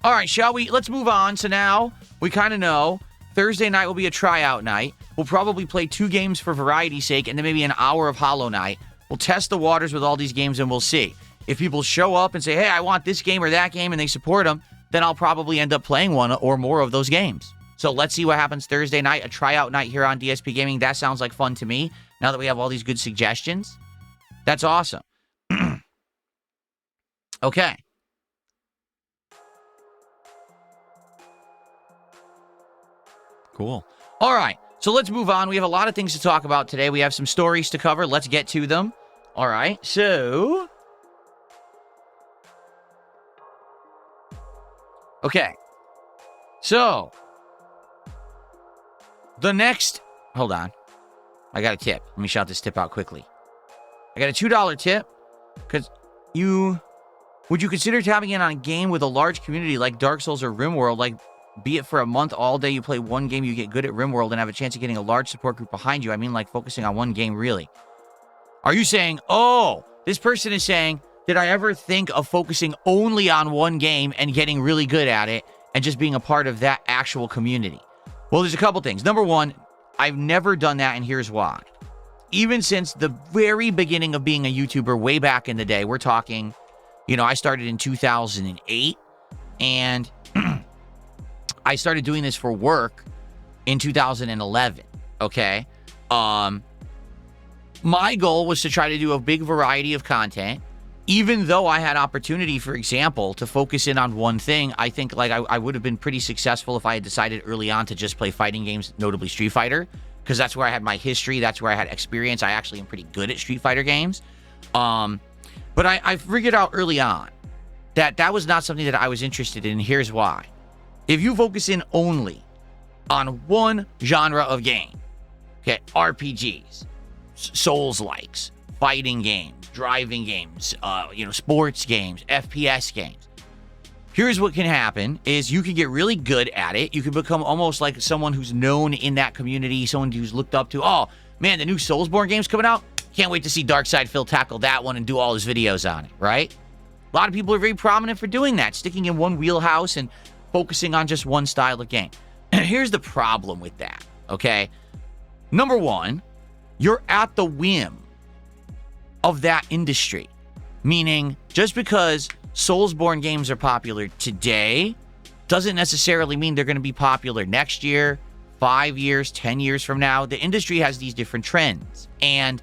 All right, shall we? Let's move on. So now we kind of know Thursday night will be a tryout night. We'll probably play 2 games for variety's sake and then maybe an hour of Hollow Knight. We'll test the waters with all these games and we'll see. If people show up and say, hey, I want this game or that game, and they support them, then I'll probably end up playing one or more of those games. So let's see what happens Thursday night, a tryout night here on DSP Gaming. That sounds like fun to me, now that we have all these good suggestions. That's awesome. Okay. Cool. All right, so let's move on. We have a lot of things to talk about today. We have some stories to cover. Let's get to them. All right, so... Okay. So... The next... Hold on. I got a tip. Let me shout this tip out quickly. I got a $2 tip. Because you... Would you consider tapping in on a game with a large community like Dark Souls or RimWorld? Like, be it for a month, all day you play one game, you get good at RimWorld and have a chance of getting a large support group behind you. I mean, like, focusing on one game, really. Are you saying, oh, this person is saying, did I ever think of focusing only on one game and getting really good at it and just being a part of that actual community? Well, there's a couple things. Number one, I've never done that, and here's why. Even since the very beginning of being a YouTuber way back in the day, we're talking, you know, I started in 2008, and I started doing this for work in 2011, okay? My goal was to try to do a big variety of content. Even though I had opportunity, for example, to focus in on one thing, I think like I would have been pretty successful if I had decided early on to just play fighting games, notably Street Fighter, because that's where I had my history. That's where I had experience. I actually am pretty good at Street Fighter games. But I figured out early on that that was not something that I was interested in. Here's why. If you focus in only on one genre of game, okay, RPGs, Souls-likes, fighting games, driving games, sports games, FPS games. Here's what can happen is you can get really good at it. You can become almost like someone who's known in that community, someone who's looked up to, oh, man, the new Soulsborne game's coming out. Can't wait to see Darkside Phil tackle that one and do all his videos on it, right? A lot of people are very prominent for doing that, sticking in one wheelhouse and focusing on just one style of game. Here's the problem with that, okay? Number one, you're at the whim of that industry. Meaning, just because Soulsborne games are popular today doesn't necessarily mean they're going to be popular next year, 5 years, 10 years from now. The industry has these different trends. And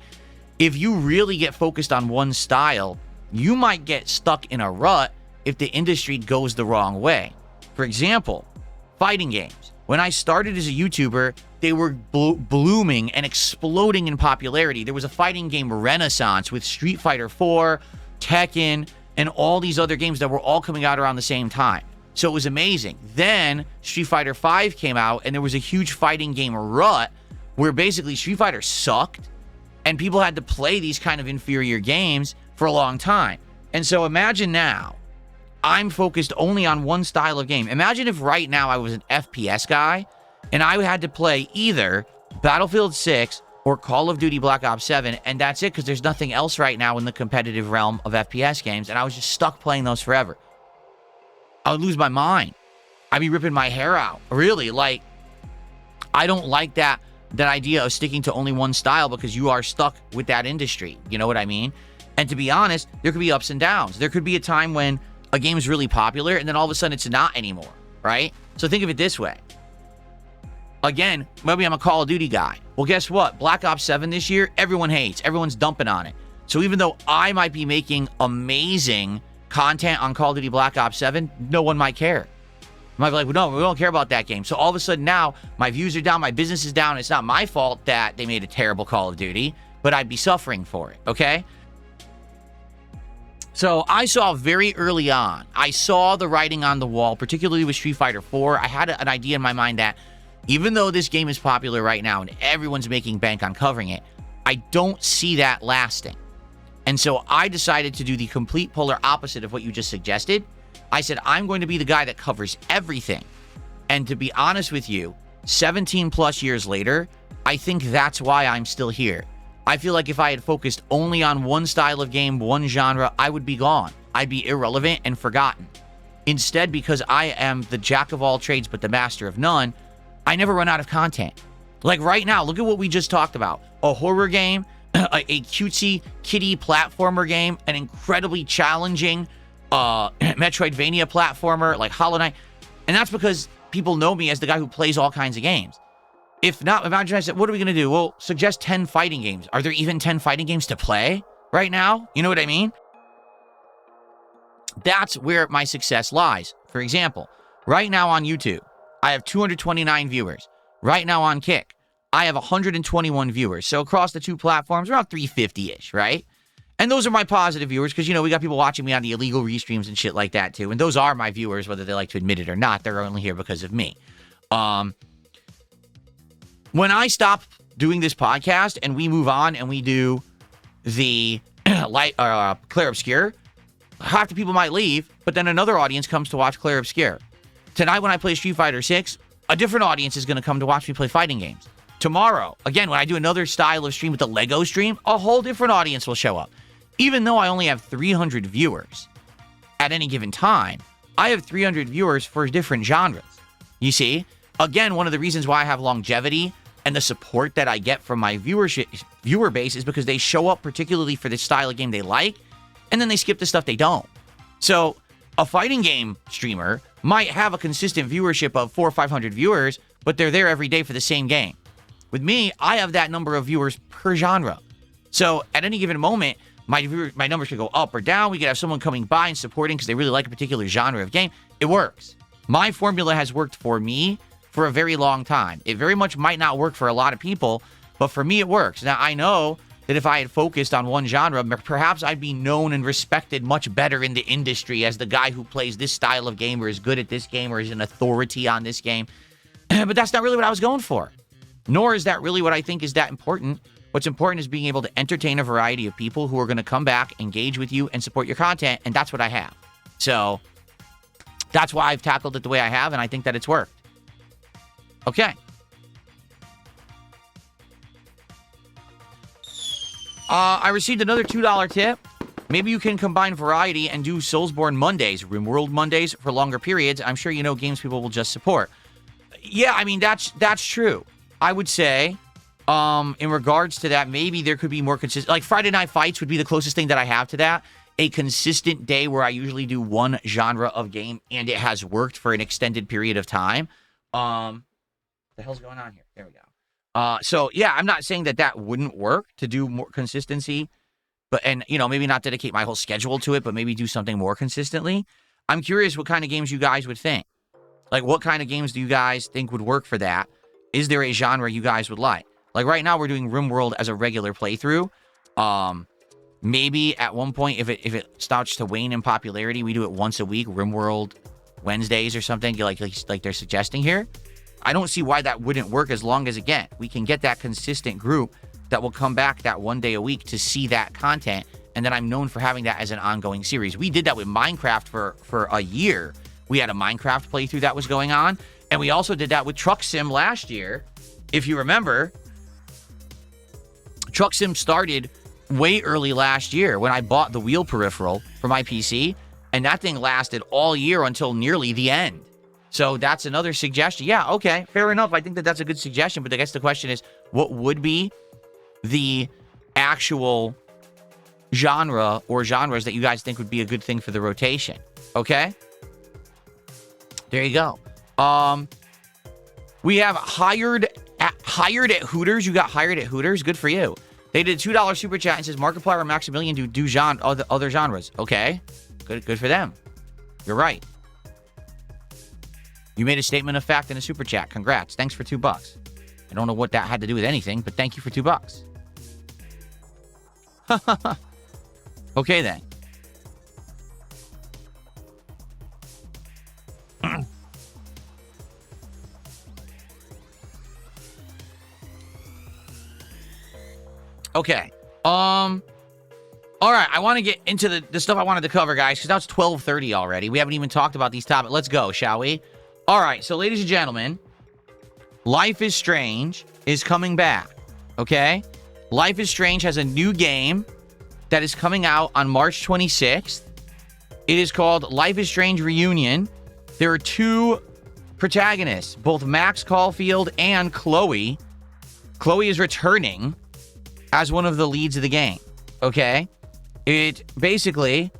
if you really get focused on one style, you might get stuck in a rut if the industry goes the wrong way. For example, fighting games. When I started as a YouTuber, they were blooming and exploding in popularity. There was a fighting game renaissance with Street Fighter 4, Tekken, and all these other games that were all coming out around the same time. So it was amazing. Then Street Fighter 5 came out, and there was a huge fighting game rut where basically Street Fighter sucked, and people had to play these kind of inferior games for a long time. And so imagine now, I'm focused only on one style of game. Imagine if right now I was an FPS guy, and I had to play either Battlefield 6 or Call of Duty Black Ops 7, and that's it, because there's nothing else right now in the competitive realm of FPS games, and I was just stuck playing those forever. I would lose my mind. I'd be ripping my hair out. Really, like, I don't like that idea of sticking to only one style because you are stuck with that industry. You know what I mean? And to be honest, there could be ups and downs. There could be a time when a game is really popular and then all of a sudden it's not anymore, right? So think of it this way. Again, maybe I'm a Call of Duty guy. Well, guess what? Black Ops 7 this year, everyone hates. Everyone's dumping on it. So even though I might be making amazing content on Call of Duty Black Ops 7, no one might care. Might be like, well, no, we don't care about that game. So all of a sudden now, my views are down, my business is down. It's not my fault that they made a terrible Call of Duty, but I'd be suffering for it, okay? So I saw very early on, I saw the writing on the wall, particularly with Street Fighter 4. I had an idea in my mind that even though this game is popular right now and everyone's making bank on covering it, I don't see that lasting. And so I decided to do the complete polar opposite of what you just suggested. I said, I'm going to be the guy that covers everything. And to be honest with you, 17 plus years later, I think that's why I'm still here. I feel like if I had focused only on one style of game, one genre, I would be gone. I'd be irrelevant and forgotten. Instead, because I am the jack of all trades but the master of none, I never run out of content. Like right now, look at what we just talked about. A horror game, a cutesy kiddie platformer game, an incredibly challenging Metroidvania platformer like Hollow Knight. And that's because people know me as the guy who plays all kinds of games. If not, imagine I said, what are we going to do? Well, suggest 10 fighting games. Are there even 10 fighting games to play right now? You know what I mean? That's where my success lies. For example, right now on YouTube, I have 229 viewers. Right now on Kick, I have 121 viewers. So across the two platforms, around 350-ish, right? And those are my positive viewers because, you know, we got people watching me on the illegal restreams and shit like that too. And those are my viewers, whether they like to admit it or not. They're only here because of me. When I stop doing this podcast and we move on and we do the Claire Obscure, half the people might leave, but then another audience comes to watch Claire Obscure. Tonight when I play Street Fighter 6, a different audience is going to come to watch me play fighting games. Tomorrow, again, when I do another style of stream with the Lego stream, a whole different audience will show up. Even though I only have 300 viewers at any given time, I have 300 viewers for different genres. You see? Again, one of the reasons why I have longevity and the support that I get from my viewer base is because they show up particularly for the style of game they like, and then they skip the stuff they don't. So a fighting game streamer might have a consistent viewership of 400 or 500 viewers, but they're there every day for the same game. With me, I have that number of viewers per genre. So at any given moment, my numbers could go up or down. We could have someone coming by and supporting because they really like a particular genre of game. It works. My formula has worked for me for a very long time. It very much might not work for a lot of people, but for me, it works. Now, I know that if I had focused on one genre, perhaps I'd be known and respected much better in the industry as the guy who plays this style of game or is good at this game or is an authority on this game. But that's not really what I was going for. Nor is that really what I think is that important. What's important is being able to entertain a variety of people who are going to come back, engage with you, and support your content, and that's what I have. So that's why I've tackled it the way I have, and I think that it's worked. Okay. I received another $2 tip. Maybe you can combine variety and do Soulsborne Mondays, RimWorld Mondays for longer periods. I'm sure you know games people will just support. Yeah, I mean, that's true. I would say, in regards to that, maybe there could be more consistent. Like Friday Night Fights would be the closest thing that I have to that. A consistent day where I usually do one genre of game and it has worked for an extended period of time. The hell's going on here? There we go. So yeah, I'm not saying that wouldn't work to do more consistency, and maybe not dedicate my whole schedule to it, but maybe do something more consistently. I'm curious what kind of games you guys would think. Like, what kind of games do you guys think would work for that? Is there a genre you guys would like? Like right now, we're doing RimWorld as a regular playthrough. Maybe at one point, if it starts to wane in popularity, we do it once a week, RimWorld Wednesdays or something, like they're suggesting here. I don't see why that wouldn't work as long as, again, we can get that consistent group that will come back that one day a week to see that content, and then I'm known for having that as an ongoing series. We did that with Minecraft for a year. We had a Minecraft playthrough that was going on, and we also did that with Truck Sim last year. If you remember, Truck Sim started way early last year when I bought the wheel peripheral for my PC, and that thing lasted all year until nearly the end. So that's another suggestion. Yeah, okay, fair enough. I think that that's a good suggestion, but I guess the question is, what would be the actual genre or genres that you guys think would be a good thing for the rotation? Okay? There you go. We have hired at Hooters. You got hired at Hooters. Good for you. They did $2 super chat and says Markiplier or Maximilian do other genres. Okay. Good for them. You're right. You made a statement of fact in a super chat. Congrats. Thanks for $2. I don't know what that had to do with anything, but thank you for $2. Okay, then. Okay. All right, I want to get into the stuff I wanted to cover, guys, because now it's 12:30 already. We haven't even talked about these topics. Let's go, shall we? All right, so ladies and gentlemen, Life is Strange is coming back, okay? Life is Strange has a new game that is coming out on March 26th. It is called Life is Strange Reunion. There are two protagonists, both Max Caulfield and Chloe. Chloe is returning as one of the leads of the game, okay? It basically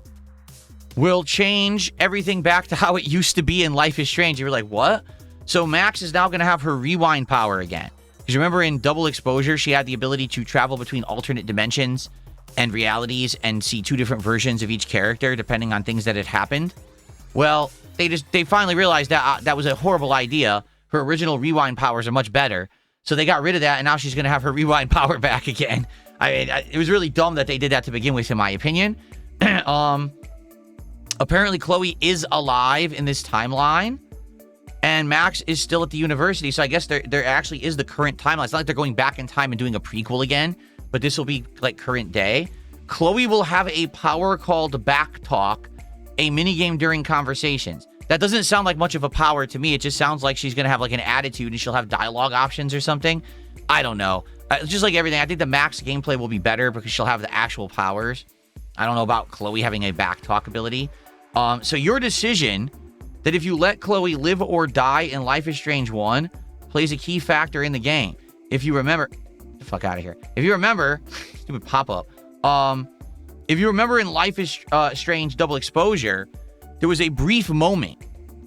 will change everything back to how it used to be in Life is Strange. You were like, what? So Max is now going to have her rewind power again. Because remember in Double Exposure, she had the ability to travel between alternate dimensions and realities and see two different versions of each character depending on things that had happened. Well, they finally realized that that was a horrible idea. Her original rewind powers are much better. So they got rid of that, and now she's going to have her rewind power back again. I mean, it was really dumb that they did that to begin with, in my opinion. Apparently, Chloe is alive in this timeline, and Max is still at the university. So I guess there actually is the current timeline. It's not like they're going back in time and doing a prequel again, but this will be like current day. Chloe will have a power called Back Talk, a minigame during conversations. That doesn't sound like much of a power to me. It just sounds like she's going to have like an attitude and she'll have dialogue options or something. I don't know. Just like everything, I think the Max gameplay will be better because she'll have the actual powers. I don't know about Chloe having a back talk ability. So your decision that if you let Chloe live or die in Life is Strange 1 plays a key factor in the game. If you remember... Get the fuck out of here. If you remember... Stupid pop-up. If you remember in Life is Strange Double Exposure, there was a brief moment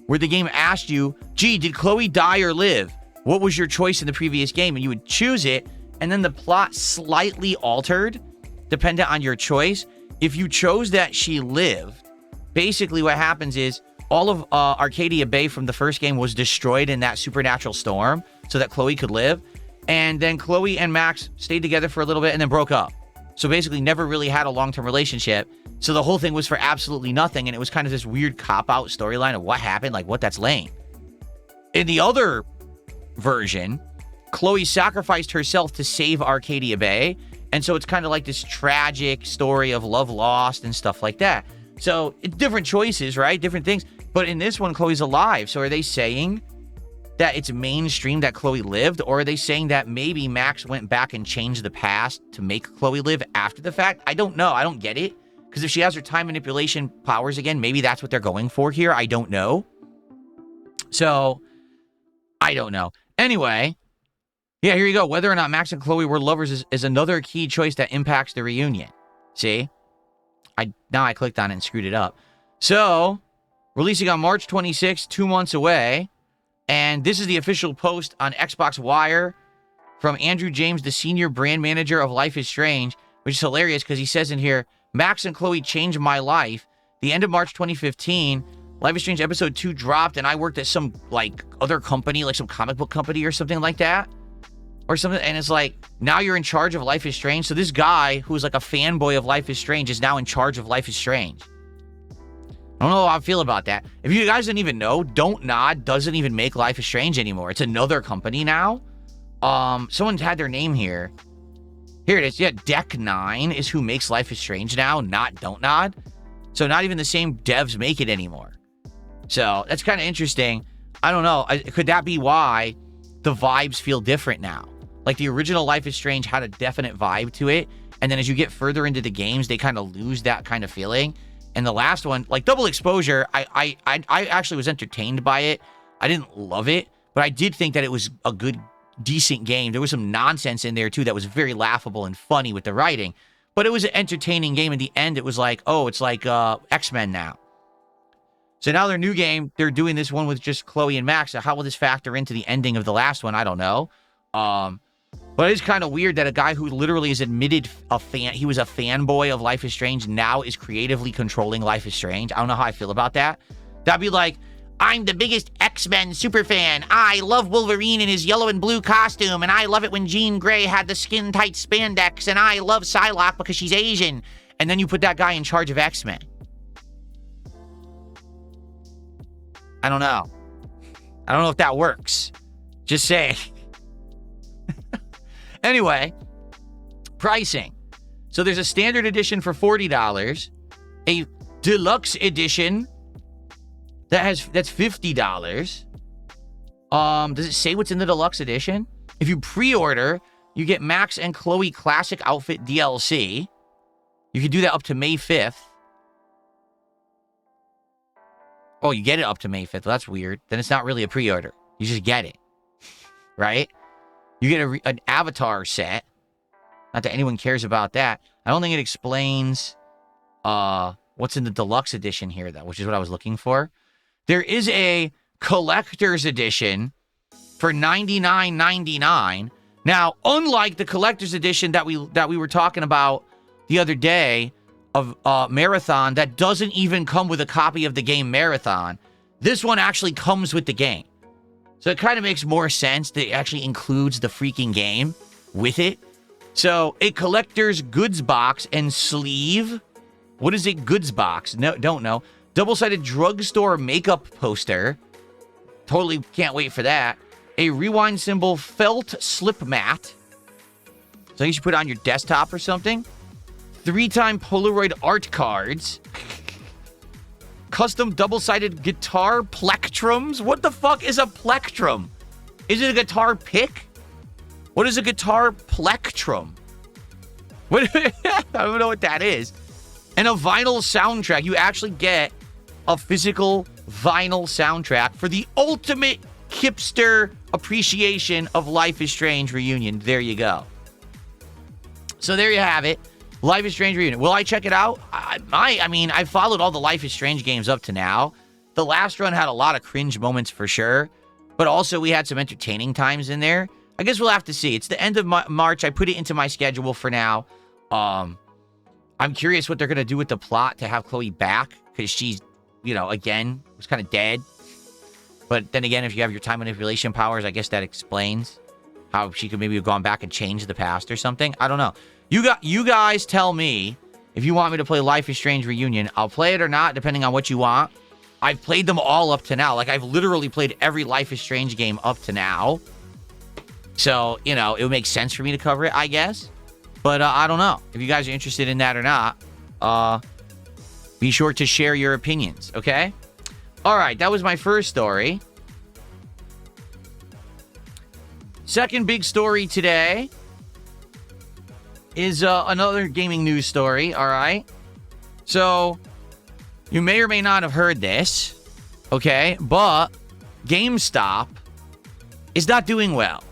where the game asked you, gee, did Chloe die or live? What was your choice in the previous game? And you would choose it, and then the plot slightly altered, dependent on your choice. If you chose that she lived, basically what happens is all of Arcadia Bay from the first game was destroyed in that supernatural storm so that Chloe could live. And then Chloe and Max stayed together for a little bit and then broke up. So basically never really had a long-term relationship. So the whole thing was for absolutely nothing. And it was kind of this weird cop-out storyline of what happened, like what that's lame. In the other version, Chloe sacrificed herself to save Arcadia Bay. And so it's kind of like this tragic story of love lost and stuff like that. So it's different choices, right? Different things. But in this one, Chloe's alive. So are they saying that it's mainstream that Chloe lived? Or are they saying that maybe Max went back and changed the past to make Chloe live after the fact? I don't know. I don't get it. Because if she has her time manipulation powers again, maybe that's what they're going for here. I don't know. So, I don't know. Anyway, yeah, here you go. Whether or not Max and Chloe were lovers is another key choice that impacts the reunion. See? Now I clicked on it and screwed it up. So, releasing on March 26th, 2 months away. And this is the official post on Xbox Wire from Andrew James, the senior brand manager of Life is Strange, which is hilarious because he says in here, Max and Chloe changed my life. The end of March 2015, Life is Strange Episode 2 dropped, and I worked at some, like, other company, like some comic book company or something like that. Or something, and it's like, now you're in charge of Life is Strange. So this guy, who's like a fanboy of Life is Strange, is now in charge of Life is Strange. I don't know how I feel about that. If you guys didn't even know, Don't Nod doesn't even make Life is Strange anymore. It's another company now. Someone had their name here. Here it is. Yeah, Deck 9 is who makes Life is Strange now, not Don't Nod. So not even the same devs make it anymore. So that's kind of interesting. I don't know. Could that be why the vibes feel different now? Like the original Life is Strange had a definite vibe to it. And then as you get further into the games, they kind of lose that kind of feeling. And the last one, like Double Exposure, I actually was entertained by it. I didn't love it, but I did think that it was a good, decent game. There was some nonsense in there, too, that was very laughable and funny with the writing. But it was an entertaining game. In the end, it was like, oh, it's like X-Men now. So now their new game, they're doing this one with just Chloe and Max. So how will this factor into the ending of the last one? I don't know. But it's kind of weird that a guy who literally has admitted he was a fanboy of Life is Strange now is creatively controlling Life is Strange. I don't know how I feel about that. That'd be like, I'm the biggest X-Men superfan. I love Wolverine in his yellow and blue costume, and I love it when Jean Grey had the skin-tight spandex, and I love Psylocke because she's Asian. And then you put that guy in charge of X-Men. I don't know. I don't know if that works. Just saying. Anyway, pricing. So there's a standard edition for $40, a deluxe edition that's $50. Does it say what's in the deluxe edition? If you pre-order, you get Max and Chloe Classic Outfit DLC. You can do that up to May 5th. Oh, you get it up to May 5th. Well, that's weird. Then it's not really a pre-order. You just get it. Right? You get an avatar set. Not that anyone cares about that. I don't think it explains what's in the deluxe edition here, though, which is what I was looking for. There is a collector's edition for $99.99. Now, unlike the collector's edition that we were talking about the other day of Marathon, that doesn't even come with a copy of the game Marathon, this one actually comes with the game. So it kind of makes more sense that it actually includes the freaking game with it. So a collector's goods box and sleeve. What is a goods box? No, don't know. Double-sided drugstore makeup poster. Totally can't wait for that. A rewind symbol felt slip mat. So you should put it on your desktop or something. 3-time Polaroid art cards. Custom double-sided guitar plectrums. What the fuck is a plectrum? Is it a guitar pick? What is a guitar plectrum? What? I don't know what that is. And a vinyl soundtrack. You actually get a physical vinyl soundtrack for the ultimate hipster appreciation of Life is Strange Reunion. There you go. So there you have it. Life is Strange Reunion. Will I check it out? I mean, I've followed all the Life is Strange games up to now. The last run had a lot of cringe moments for sure, but also we had some entertaining times in there. I guess we'll have to see. It's the end of March. I put it into my schedule for now. I'm curious what they're going to do with the plot to have Chloe back, because she's, you know, again, was kind of dead. But then again, if you have your time manipulation powers, I guess that explains how she could maybe have gone back and changed the past or something. I don't know. You guys tell me if you want me to play Life is Strange Reunion. I'll play it or not, depending on what you want. I've played them all up to now. Like, I've literally played every Life is Strange game up to now. So, you know, it would make sense for me to cover it, I guess. But I don't know. If you guys are interested in that or not, be sure to share your opinions, okay? All right, that was my first story. Second big story today is another gaming news story, all right? So, you may or may not have heard this, okay? But GameStop is not doing well.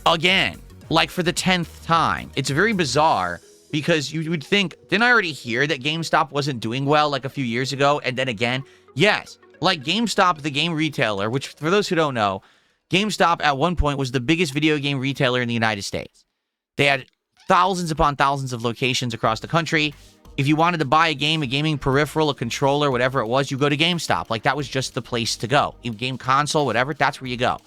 Again, like for the 10th time. It's very bizarre because you would think, didn't I already hear that GameStop wasn't doing well like a few years ago? And then again, yes, like GameStop, the game retailer, which for those who don't know, GameStop at one point was the biggest video game retailer in the United States. They had thousands upon thousands of locations across the country. If you wanted to buy a game, a gaming peripheral, a controller, whatever it was, you go to GameStop. Like, that was just the place to go. Game console, whatever, that's where you go.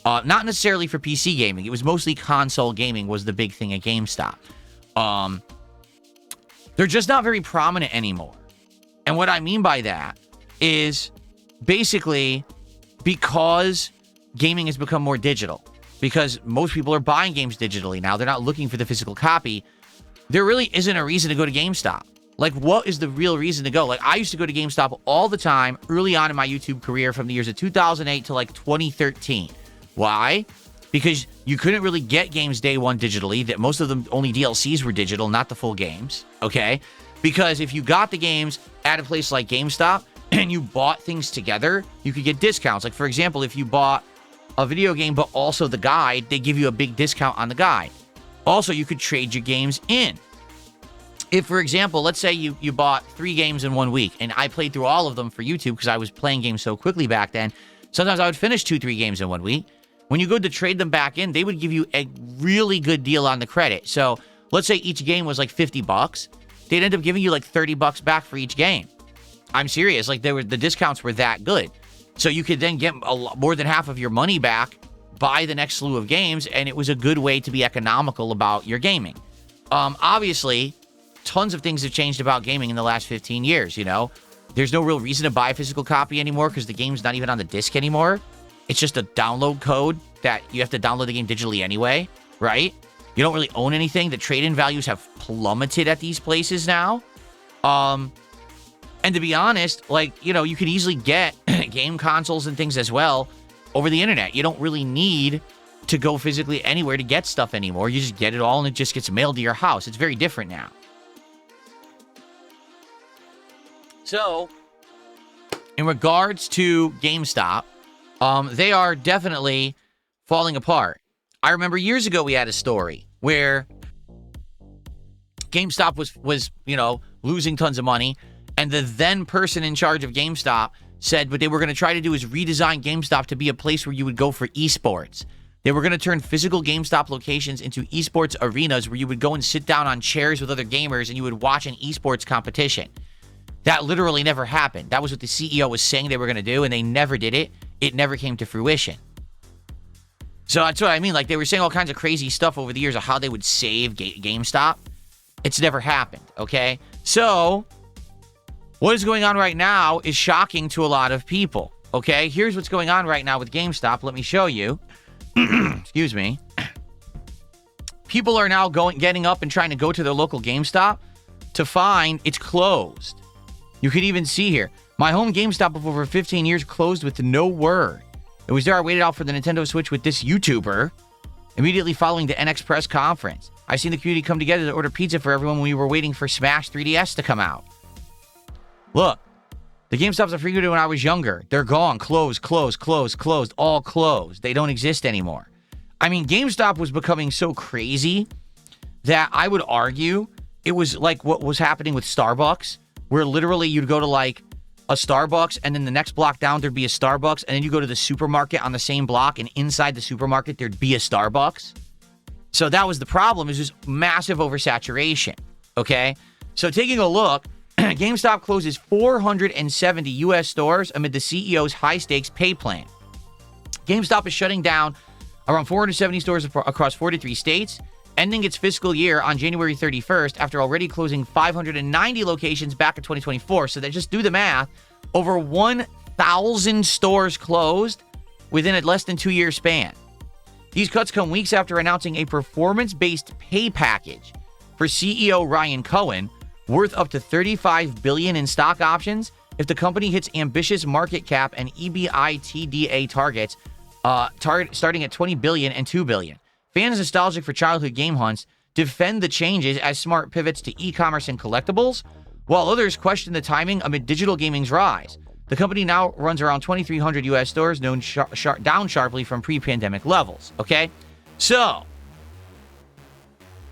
Not necessarily for PC gaming. It was mostly console gaming was the big thing at GameStop. They're just not very prominent anymore. And what I mean by that is basically because gaming has become more digital. Because most people are buying games digitally now. They're not looking for the physical copy. There really isn't a reason to go to GameStop. Like, what is the real reason to go? Like, I used to go to GameStop all the time early on in my YouTube career from the years of 2008 to like 2013. Why? Because you couldn't really get games day one digitally. That most of them, only DLCs were digital, not the full games. Okay? Because if you got the games at a place like GameStop, and you bought things together, you could get discounts. Like, for example, if you bought a video game but also the guide, they give you a big discount on the guide. Also, you could trade your games in. If, for example, let's say you bought 3 games in 1 week, and I played through all of them for YouTube because I was playing games so quickly back then. Sometimes I would finish 2-3 games in 1 week. When you go to trade them back in, they would give you a really good deal on the credit. So let's say each game was like $50. They'd end up giving you like $30 back for each game. I'm serious. Like, the discounts were that good. So you could then get more than half of your money back, buy the next slew of games, and it was a good way to be economical about your gaming. Obviously, tons of things have changed about gaming in the last 15 years, you know? There's no real reason to buy a physical copy anymore because the game's not even on the disc anymore. It's just a download code that you have to download the game digitally anyway, right? You don't really own anything. The trade-in values have plummeted at these places now. And to be honest, like, you know, you can easily get game consoles and things as well over the internet. You don't really need to go physically anywhere to get stuff anymore. You just get it all and it just gets mailed to your house. It's very different now. So, in regards to GameStop, they are definitely falling apart. I remember years ago we had a story where GameStop was you know, losing tons of money, and the then person in charge of GameStop said what they were going to try to do is redesign GameStop to be a place where you would go for esports. They were going to turn physical GameStop locations into esports arenas where you would go and sit down on chairs with other gamers and you would watch an esports competition. That literally never happened. That was what the CEO was saying they were going to do, and they never did it. It never came to fruition. So that's what I mean. Like, they were saying all kinds of crazy stuff over the years of how they would save GameStop. It's never happened, okay? So, what is going on right now is shocking to a lot of people, okay? Here's what's going on right now with GameStop. Let me show you. Excuse me. People are now getting up and trying to go to their local GameStop to find it's closed. You can even see here, my home GameStop of over 15 years closed with no word. It was there I waited out for the Nintendo Switch with this YouTuber immediately following the NX press conference. I've seen the community come together to order pizza for everyone when we were waiting for Smash 3DS to come out. Look, the GameStops I frequented when I was younger, they're gone. Closed, all closed. They don't exist anymore. I mean, GameStop was becoming so crazy that I would argue it was like what was happening with Starbucks, where literally you'd go to like a Starbucks and then the next block down there'd be a Starbucks, and then you go to the supermarket on the same block and inside the supermarket there'd be a Starbucks. So that was the problem, is just massive oversaturation, okay? So taking a look, GameStop closes 470 U.S. stores amid the CEO's high-stakes pay plan. GameStop is shutting down around 470 stores across 43 states, ending its fiscal year on January 31st after already closing 590 locations back in 2024. So they just do the math. Over 1,000 stores closed within a less than 2-year span. These cuts come weeks after announcing a performance-based pay package for CEO Ryan Cohen, worth up to $35 billion in stock options if the company hits ambitious market cap and EBITDA targets, starting at $20 billion and $2 billion. Fans nostalgic for childhood game hunts defend the changes as Smart pivots to e-commerce and collectibles, while others question the timing amid digital gaming's rise. The company now runs around 2,300 U.S. stores, down sharply from pre-pandemic levels, okay? So,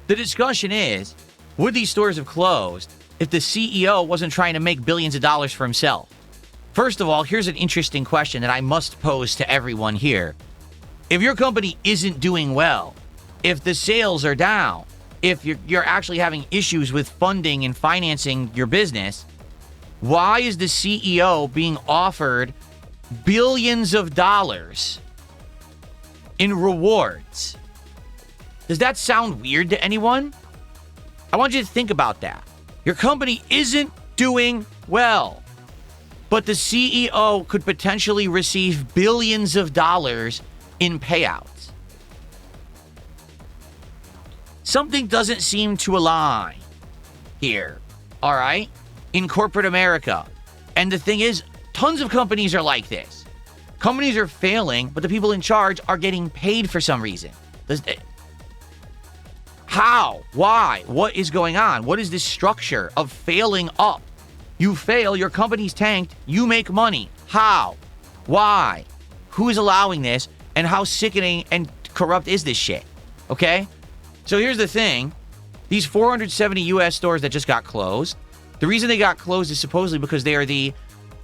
the discussion is, would these stores have closed if the CEO wasn't trying to make billions of dollars for himself? First of all, here's an interesting question that I must pose to everyone here. If your company isn't doing well, if the sales are down, if you're actually having issues with funding and financing your business, why is the CEO being offered billions of dollars in rewards? Does that sound weird to anyone? I want you to think about that. Your company isn't doing well, but the CEO could potentially receive billions of dollars in payouts. Something doesn't seem to align here, all right, in corporate America. And the thing is, tons of companies are like this. Companies are failing, but the people in charge are getting paid for some reason. How? Why? What is going on? What is this structure of failing up? You fail, your company's tanked, you make money. How? Why? Who is allowing this? And how sickening and corrupt is this shit? Okay? So here's the thing. These 470 U.S. stores that just got closed, the reason they got closed is supposedly because they are the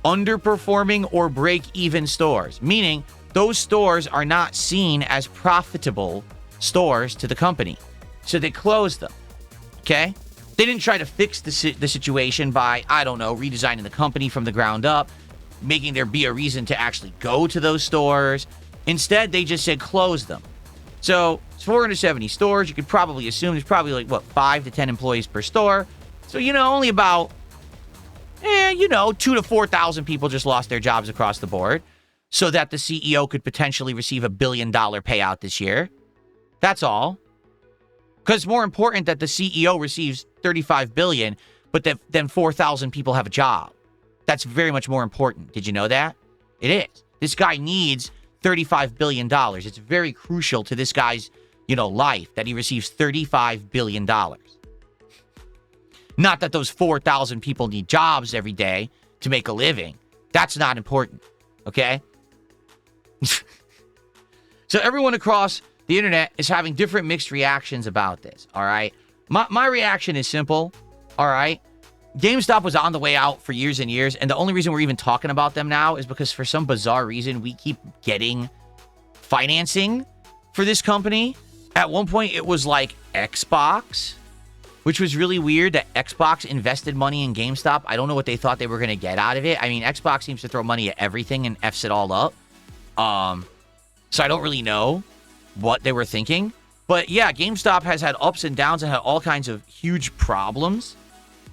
underperforming or break-even stores, meaning those stores are not seen as profitable stores to the company. So they closed them, okay? They didn't try to fix the situation by, I don't know, redesigning the company from the ground up, making there be a reason to actually go to those stores. Instead, they just said close them. So it's 470 stores. You could probably assume there's probably like, 5 to 10 employees per store. So, only about 2,000 to 4,000 people just lost their jobs across the board so that the CEO could potentially receive $1 billion payout this year. That's all. Because it's more important that the CEO receives $35 billion, but then 4,000 people have a job. That's very much more important. Did you know that? It is. This guy needs $35 billion. It's very crucial to this guy's, life that he receives $35 billion. Not that those 4,000 people need jobs every day to make a living. That's not important, okay? So everyone across the internet is having different mixed reactions about this, all right? My reaction is simple, all right? GameStop was on the way out for years and years, and the only reason we're even talking about them now is because for some bizarre reason, we keep getting financing for this company. At one point, it was like Xbox, which was really weird that Xbox invested money in GameStop. I don't know what they thought they were going to get out of it. I mean, Xbox seems to throw money at everything and F's it all up. So I don't really know what they were thinking. But yeah, GameStop has had ups and downs and had all kinds of huge problems.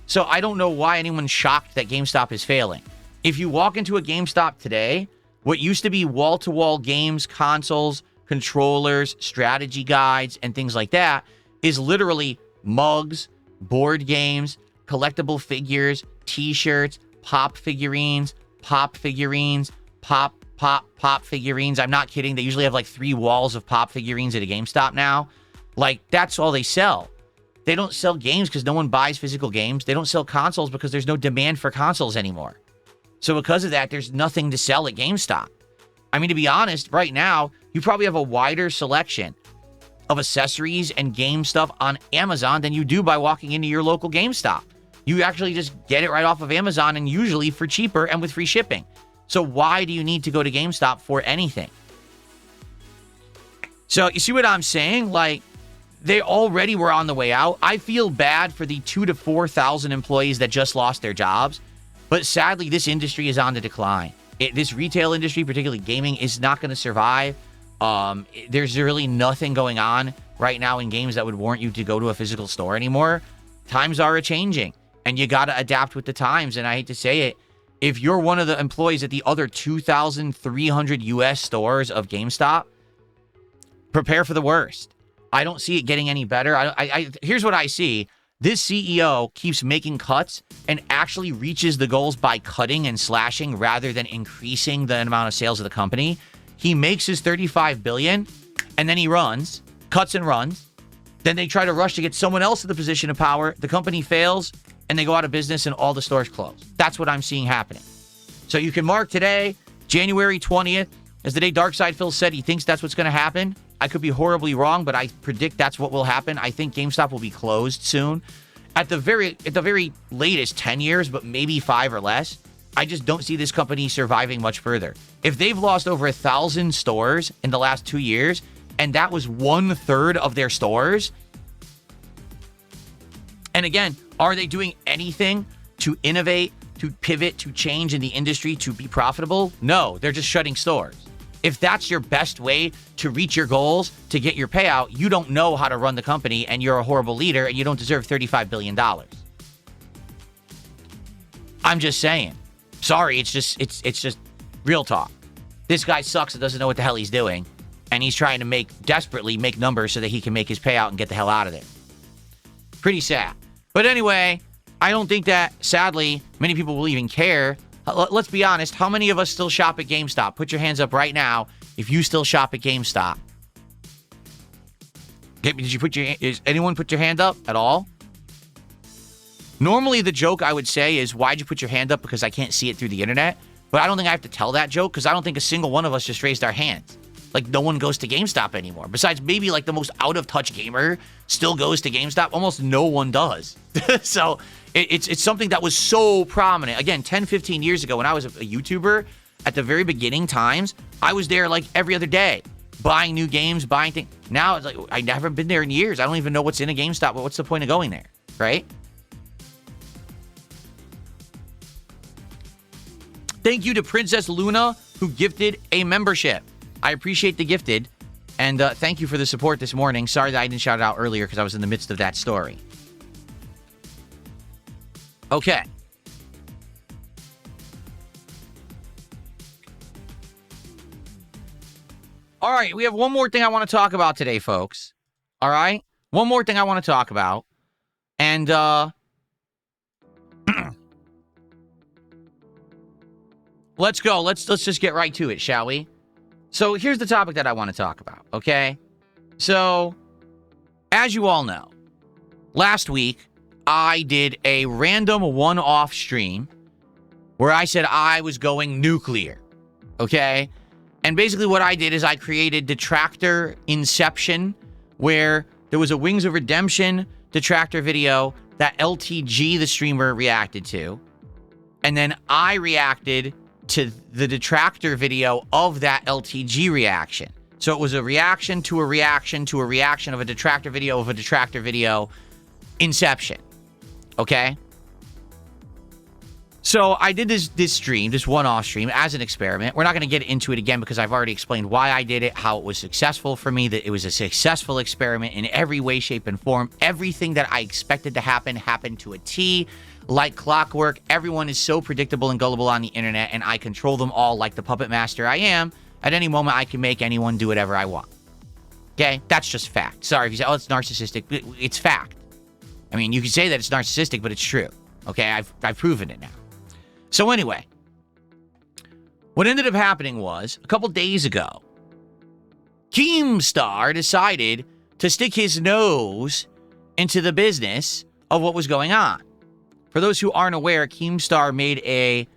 So I don't know why anyone's shocked that GameStop is failing. If you walk into a GameStop today, what used to be wall-to-wall games, consoles, controllers, strategy guides, and things like that is literally mugs, board games, collectible figures, t-shirts, pop figurines, pop figurines. I'm not kidding. They usually have like 3 walls of pop figurines at a GameStop now. Like, that's all they sell. They don't sell games because no one buys physical games. They don't sell consoles because there's no demand for consoles anymore. So because of that, there's nothing to sell at GameStop. I mean, to be honest, right now, you probably have a wider selection of accessories and game stuff on Amazon than you do by walking into your local GameStop. You actually just get it right off of Amazon and usually for cheaper and with free shipping. So why do you need to go to GameStop for anything? So you see what I'm saying? Like, they already were on the way out. I feel bad for the 2,000 to 4,000 employees that just lost their jobs. But sadly, this industry is on the decline. This retail industry, particularly gaming, is not going to survive. There's really nothing going on right now in games that would warrant you to go to a physical store anymore. Times are a-changing, and you got to adapt with the times. And I hate to say it, if you're one of the employees at the other 2,300 U.S. stores of GameStop, prepare for the worst. I don't see it getting any better. Here's what I see. This CEO keeps making cuts and actually reaches the goals by cutting and slashing rather than increasing the amount of sales of the company. He makes his $35 billion, and then he runs, cuts and runs. Then they try to rush to get someone else in the position of power. The company fails, and they go out of business, and all the stores close. That's what I'm seeing happening. So you can mark today, January 20th, as the day Darkside Phil said he thinks that's what's going to happen. I could be horribly wrong, but I predict that's what will happen. I think GameStop will be closed soon. At the very latest, 10 years, but maybe 5 or less. I just don't see this company surviving much further. If they've lost over 1,000 stores in the last 2 years, and that was 1/3 of their stores. And again, are they doing anything to innovate, to pivot, to change in the industry, to be profitable? No, they're just shutting stores. If that's your best way to reach your goals, to get your payout, you don't know how to run the company, and you're a horrible leader, and you don't deserve $35 billion. I'm just saying. Sorry, it's just real talk. This guy sucks and doesn't know what the hell he's doing, and he's trying to desperately make numbers so that he can make his payout and get the hell out of there. Pretty sad. But anyway, I don't think that, sadly, many people will even care. Let's be honest. How many of us still shop at GameStop? Put your hands up right now if you still shop at GameStop. Okay, is anyone put your hand up at all? Normally, the joke I would say is, why'd you put your hand up? Because I can't see it through the internet. But I don't think I have to tell that joke because I don't think a single one of us just raised our hands. Like, no one goes to GameStop anymore. Besides, maybe, like, the most out-of-touch gamer still goes to GameStop. Almost no one does. So, it's something that was so prominent. Again, 10, 15 years ago when I was a YouTuber, at the very beginning times, I was there, like, every other day. Buying new games, buying things. Now, it's like, I haven't been there in years. I don't even know what's in a GameStop, but what's the point of going there, right? Thank you to Princess Luna, who gifted a membership. I appreciate the gifted, and thank you for the support this morning. Sorry that I didn't shout it out earlier because I was in the midst of that story. Okay. All right, we have one more thing I want to talk about today, folks. All right? One more thing I want to talk about. And, let's go. Let's just get right to it, shall we? So here's the topic that I want to talk about, okay? So, as you all know, last week, I did a random one-off stream where I said I was going nuclear, okay? And basically what I did is I created Detractor Inception, where there was a Wings of Redemption Detractor video that LTG, the streamer, reacted to. And then I reacted to the Detractor video of that LTG reaction. So it was a reaction to a reaction to a reaction of a Detractor video of a Detractor video. Inception. Okay? So I did this stream, this one-off stream, as an experiment. We're not going to get into it again because I've already explained why I did it, how it was successful for me, that it was a successful experiment in every way, shape, and form. Everything that I expected to happen happened to a T. Like clockwork, everyone is so predictable and gullible on the internet, and I control them all like the puppet master I am. At any moment, I can make anyone do whatever I want. Okay? That's just fact. Sorry if you say, oh, it's narcissistic. It's fact. I mean, you can say that it's narcissistic, but it's true. Okay? I've proven it now. So anyway, what ended up happening was, a couple days ago, Keemstar decided to stick his nose into the business of what was going on. For those who aren't aware, Keemstar made a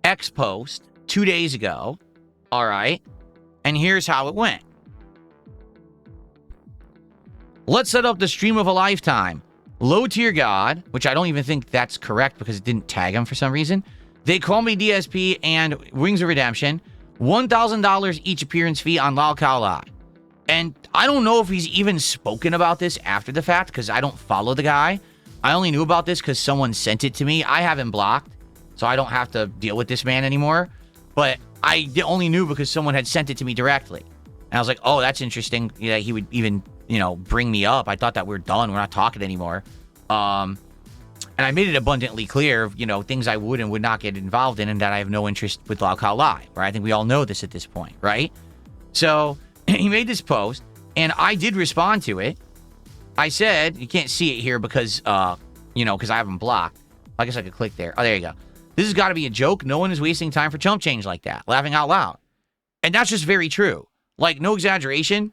X post 2 days ago. All right. And here's how it went. Let's set up the stream of a lifetime. Low tier god, which I don't even think that's correct because it didn't tag him for some reason. They call me DSP and Wings of Redemption. $1,000 each appearance fee on Lao Khao Lai. And I don't know if he's even spoken about this after the fact because I don't follow the guy. I only knew about this because someone sent it to me. I have him blocked, so I don't have to deal with this man anymore. But I only knew because someone had sent it to me directly. And I was like, oh, that's interesting. Yeah, he would even, bring me up. I thought that we're done. We're not talking anymore. And I made it abundantly clear, things I would and would not get involved in and that I have no interest with Lao Khao Lai. Right? I think we all know this at this point, right? So he made this post, and I did respond to it. I said, you can't see it here because, because I have them blocked. I guess I could click there. Oh, there you go. This has got to be a joke. No one is wasting time for chump change like that. Laughing out loud. And that's just very true. Like, no exaggeration.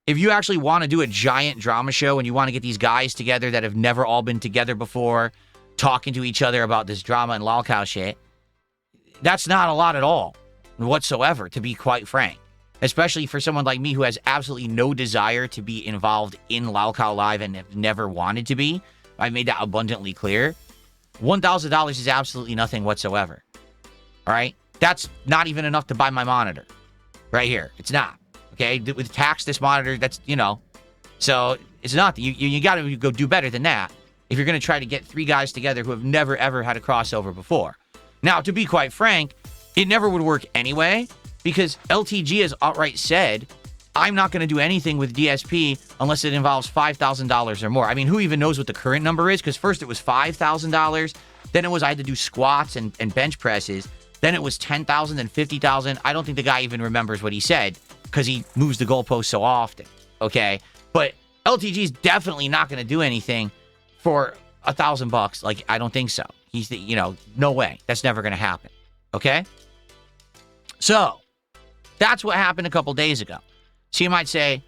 If you actually want to do a giant drama show and you want to get these guys together that have never all been together before, talking to each other about this drama and Lao Khao shit, that's not a lot at all whatsoever, to be quite frank. Especially for someone like me who has absolutely no desire to be involved in Lao Khao Live and have never wanted to be. I made that abundantly clear. $1,000 is absolutely nothing whatsoever. All right? That's not even enough to buy my monitor. Right here. It's not. Okay? With tax, this monitor, that's, So, it's not. You got to go do better than that if you're going to try to get three guys together who have never, ever had a crossover before. Now, to be quite frank, it never would work anyway. Because LTG has outright said, I'm not going to do anything with DSP unless it involves $5,000 or more. I mean, who even knows what the current number is? Because first it was $5,000. Then it was I had to do squats and bench presses. Then it was $10,000 and $50,000. I don't think the guy even remembers what he said because he moves the goalpost so often. Okay? But LTG is definitely not going to do anything for $1,000. Like, I don't think so. He's, no way. That's never going to happen. Okay? So, that's what happened a couple days ago. So you might say,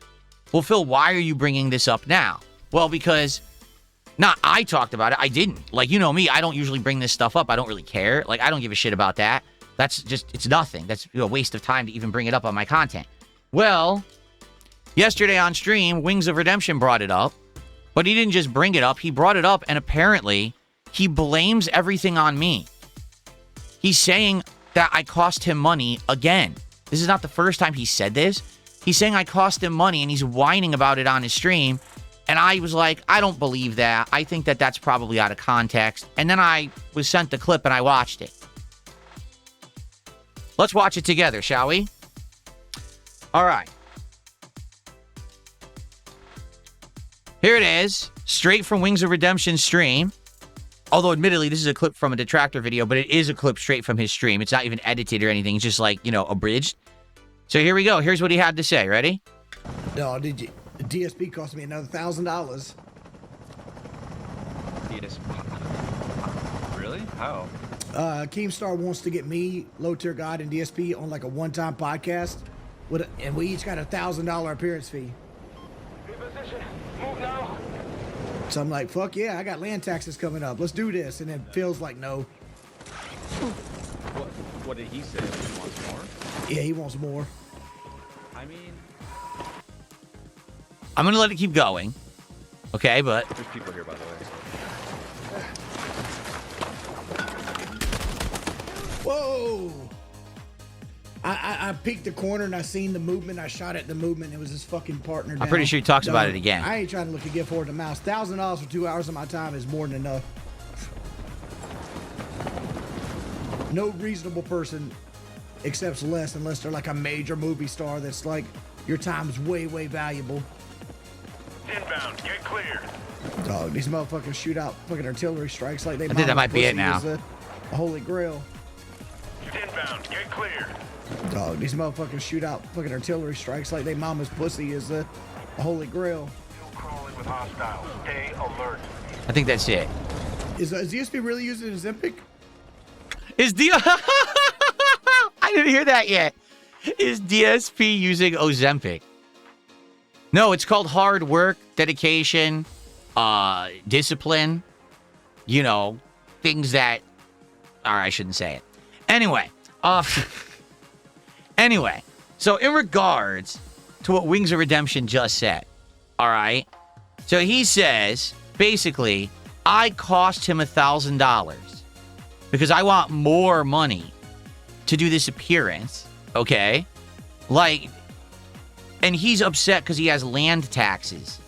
well, Phil, why are you bringing this up now? Well, because Not I talked about it. I didn't. Like, you know me, I don't usually bring this stuff up. I don't really care. Like, I don't give a shit about that. That's just, it's nothing. That's a waste of time to even bring it up on my content. Well, yesterday on stream, Wings of Redemption brought it up. But he didn't just bring it up. He brought it up, and apparently, he blames everything on me. He's saying that I cost him money again. This is not the first time he said this. He's saying I cost him money, and he's whining about it on his stream. And I was like, I don't believe that. I think that that's probably out of context. And then I was sent the clip, and I watched it. Let's watch it together, shall we? All right. Here it is, straight from Wings of Redemption stream. Although, admittedly, this is a clip from a detractor video, but it is a clip straight from his stream. It's not even edited or anything. It's just like, you know, abridged. So here we go. Here's what he had to say. Ready? No, did you? DSP cost me another $1,000. DSP? Really? How? Keemstar wants to get me, low tier guide, and DSP on like a one-time podcast, and we each got a $1,000 appearance fee. In position. Move now. So I'm like, fuck yeah, I got land taxes coming up. Let's do this. And then Phil's like, no. What did he say? He wants more? Yeah, he wants more. I mean, I'm going to let it keep going. Okay, but... there's people here, by the way. Whoa! I peeked the corner and I seen the movement. I shot at the movement. It was his fucking partner down. I'm pretty sure he talks about it again. I ain't trying to look a gift horse to mouse. $1,000 for 2 hours of my time is more than enough. No reasonable person accepts less unless they're like a major movie star that's like, your time's way, way valuable. Inbound. Get clear. Dog, these motherfuckers shoot out fucking artillery strikes like they. I think that might be it now. A holy grail. Inbound. Get clear. Dog, these motherfuckers shoot out fucking artillery strikes like they mama's pussy is a holy grail. Still crawling with hostiles. Stay alert. I think that's it. Is DSP really using his Ozempic? Is I didn't hear that yet. Is DSP using Ozempic? No, it's called hard work, dedication, discipline. You know, things that... Alright, I shouldn't say it. Anyway. Anyway. So, in regards to what Wings of Redemption just said. Alright? So, he says, basically, I cost him $1,000 because I want more money to do this appearance. Okay? Like... And he's upset because he has land taxes.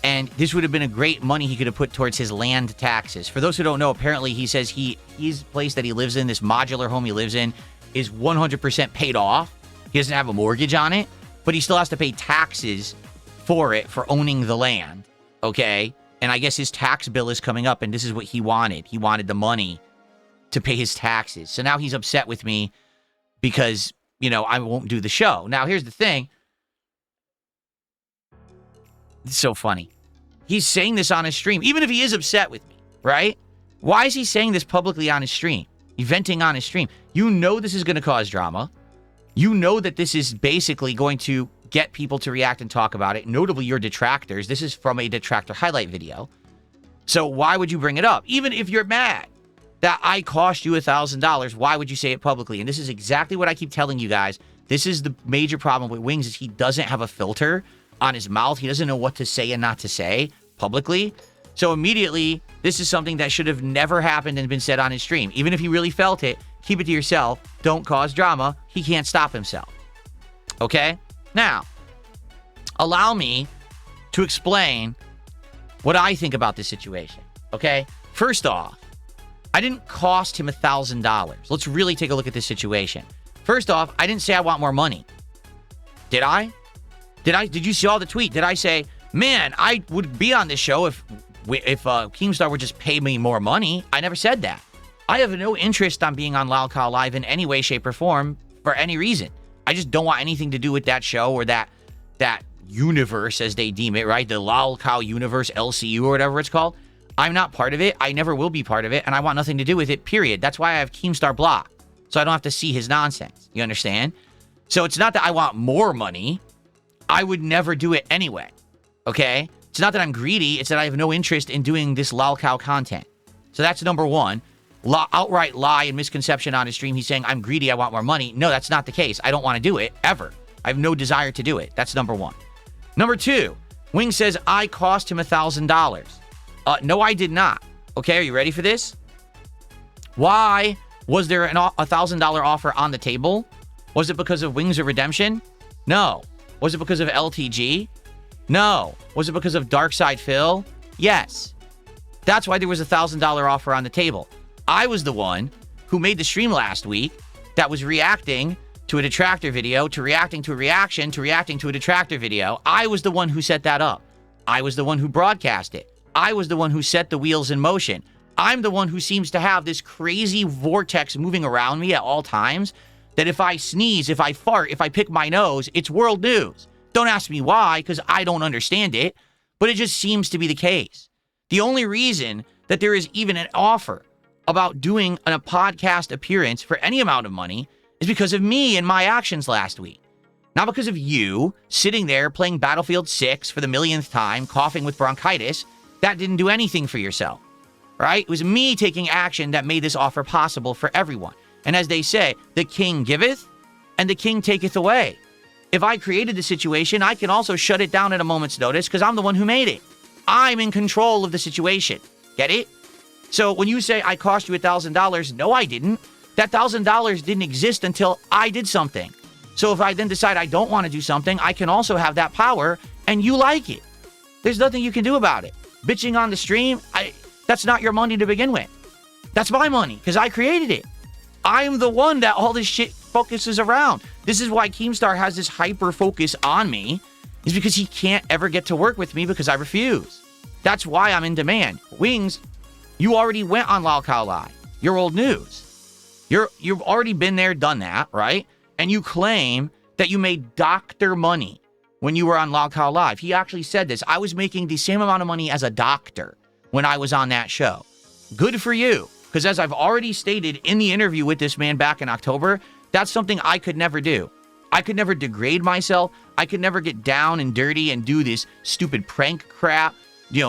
And this would have been a great money he could have put towards his land taxes. For those who don't know, apparently he says his place that he lives in, this modular home he lives in, is 100% paid off. He doesn't have a mortgage on it, but he still has to pay taxes for it, for owning the land. Okay? And I guess his tax bill is coming up, and this is what he wanted. He wanted the money to pay his taxes. So now he's upset with me because, you know, I won't do the show. Now, here's the thing. It's so funny. He's saying this on his stream, even if he is upset with me, right? Why is he saying this publicly on his stream? Venting on his stream. You know this is going to cause drama. You know that this is basically going to get people to react and talk about it, notably your detractors. This is from a detractor highlight video. So why would you bring it up? Even if you're mad that I cost you $1,000, why would you say it publicly? And this is exactly what I keep telling you guys. This is the major problem with Wings, is he doesn't have a filter on his mouth. He doesn't know what to say and not to say publicly. So immediately, this is something that should have never happened and been said on his stream. Even if he really felt it, keep it to yourself. Don't cause drama. He can't stop himself. Okay? Now, allow me to explain what I think about this situation. Okay? First off, I didn't cost him $1,000. Let's really take a look at this situation. First off, I didn't say I want more money. Did I? Did you see all the tweet? Did I say, man, I would be on this show if Keemstar would just pay me more money? I never said that. I have no interest on being on Lalcow Live in any way, shape, or form for any reason. I just don't want anything to do with that show or that universe, as they deem it, right? The Lalcow universe, LCU, or whatever it's called. I'm not part of it. I never will be part of it, and I want nothing to do with it, period. That's why I have Keemstar blocked, so I don't have to see his nonsense. You understand? So it's not that I want more money. I would never do it anyway, okay? It's not that I'm greedy. It's that I have no interest in doing this lolcow content. So that's number one. Outright lie and misconception on his stream. He's saying, I'm greedy. I want more money. No, that's not the case. I don't want to do it ever. I have no desire to do it. That's number one. Number two, Wing says, I cost him $1,000. No, I did not. Okay, are you ready for this? Why was there a $1,000 offer on the table? Was it because of Wings of Redemption? No. Was it because of LTG? No. Was it because of Darkside Phil? Yes. That's why there was a $1,000 offer on the table. I was the one who made the stream last week that was reacting to a detractor video, to reacting to a reaction, to reacting to a detractor video. I was the one who set that up. I was the one who broadcast it. I was the one who set the wheels in motion. I'm the one who seems to have this crazy vortex moving around me at all times that if I sneeze, if I fart, if I pick my nose, it's world news. Don't ask me why, because I don't understand it, but it just seems to be the case. The only reason that there is even an offer about doing a podcast appearance for any amount of money is because of me and my actions last week. Not because of you sitting there playing Battlefield 6 for the millionth time, coughing with bronchitis. That didn't do anything for yourself, right? It was me taking action that made this offer possible for everyone. And as they say, the king giveth and the king taketh away. If I created the situation, I can also shut it down at a moment's notice because I'm the one who made it. I'm in control of the situation. Get it? So when you say I cost you $1,000, no, I didn't. That $1,000 didn't exist until I did something. So if I then decide I don't want to do something, I can also have that power and you like it. There's nothing you can do about it. Bitching on the stream, that's not your money to begin with. That's my money because I created it. I am the one that all this shit focuses around. This is why Keemstar has this hyper focus on me, is because he can't ever get to work with me because I refuse. That's why I'm in demand. Wings, you already went on Lolcow Live. You're old news. You've already been there, done that, right? And you claim that you made doctor money when you were on Lolcow Live. He actually said this. I was making the same amount of money as a doctor when I was on that show. Good for you. Because as I've already stated in the interview with this man back in October, that's something I could never do. I could never degrade myself. I could never get down and dirty and do this stupid prank crap,